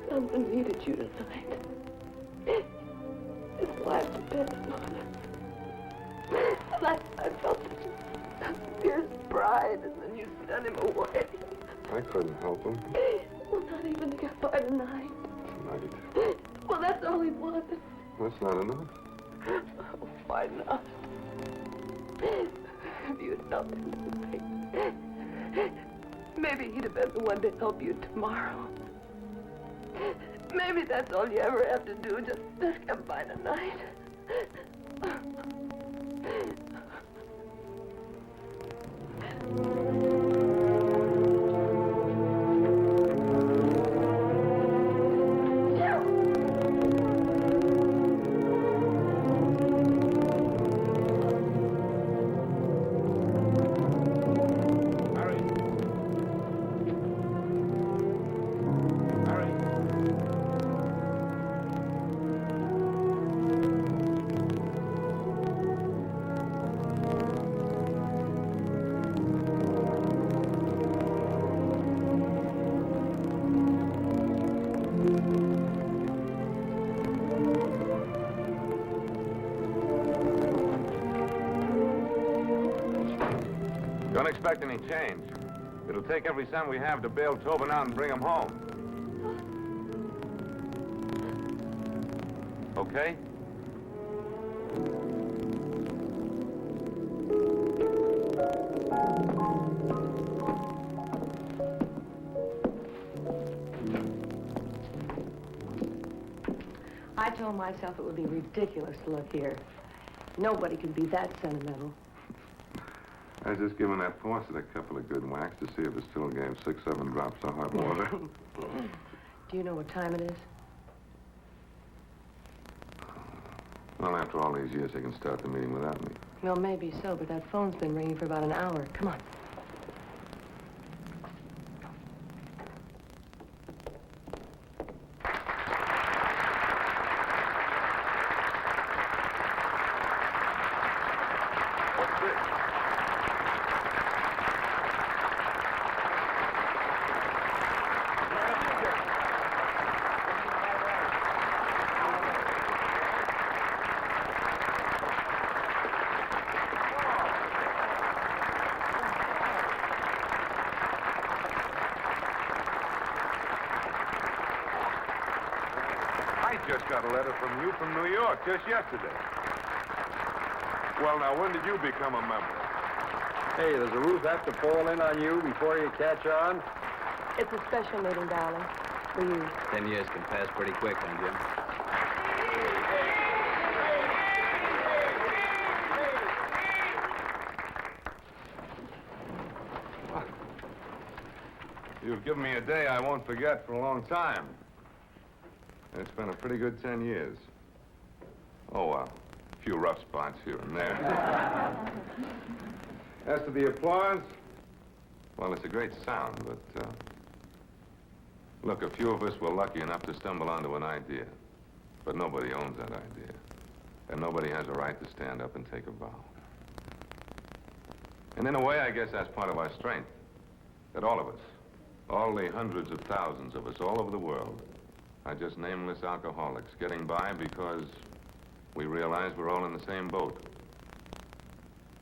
[SPEAKER 4] Someone needed you tonight. His life depended on it. And I felt this fierce pride, and then you sent him away.
[SPEAKER 7] I couldn't help him.
[SPEAKER 4] Well, not even to get by tonight.
[SPEAKER 7] Tonight.
[SPEAKER 4] Well, that's all he wanted.
[SPEAKER 7] That's not enough.
[SPEAKER 4] Oh, why not? If you'd helped him tonight, maybe he'd have been the one to help you tomorrow. Maybe that's all you ever have to do, just get by tonight.
[SPEAKER 3] Don't expect any change. It'll take every cent we have to bail Tobin out and bring him home. Okay?
[SPEAKER 4] I told myself it would be ridiculous to look here. Nobody can be that sentimental.
[SPEAKER 7] I was just giving that faucet a couple of good whacks to see if it still gave 6, 7 drops of hot water.
[SPEAKER 4] Do you know what time it is?
[SPEAKER 7] Well, after all these years, they can start the meeting without me.
[SPEAKER 4] Well, maybe so, but that phone's been ringing for about an hour. Come on.
[SPEAKER 7] Just got a letter from you from New York just yesterday. Well, now, when did you become a member?
[SPEAKER 21] Hey, does the roof have to fall in on you before you catch on?
[SPEAKER 4] It's a special meeting, darling. For you.
[SPEAKER 8] 10 years can pass pretty quick, huh, Jim?
[SPEAKER 3] You've given me a day I won't forget for a long time. It's been a pretty good 10 years. Oh, a few rough spots here and there. As to the applause, well, it's a great sound, but, look, a few of us were lucky enough to stumble onto an idea. But nobody owns that idea. And nobody has a right to stand up and take a bow. And in a way, I guess that's part of our strength. That all of us, all the hundreds of thousands of us all over the world, are just nameless alcoholics getting by because we realize we're all in the same boat.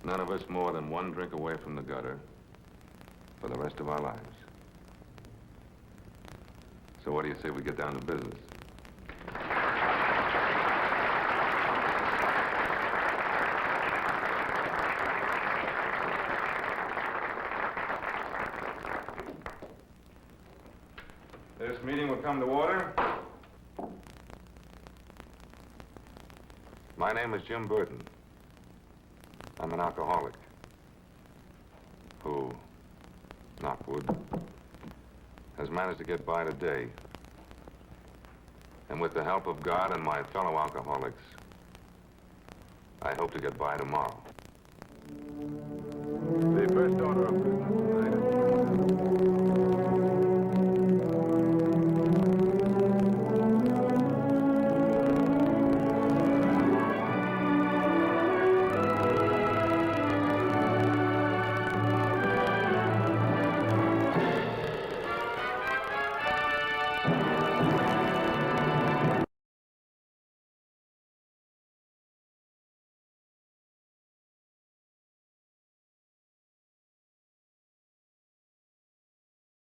[SPEAKER 3] None of us more than one drink away from the gutter for the rest of our lives. So what do you say we get down to business? This meeting will come to order. My name is Jim Burton. I'm an alcoholic who, knock wood, has managed to get by today. And with the help of God and my fellow alcoholics, I hope to get by tomorrow.
[SPEAKER 11] The first order of business tonight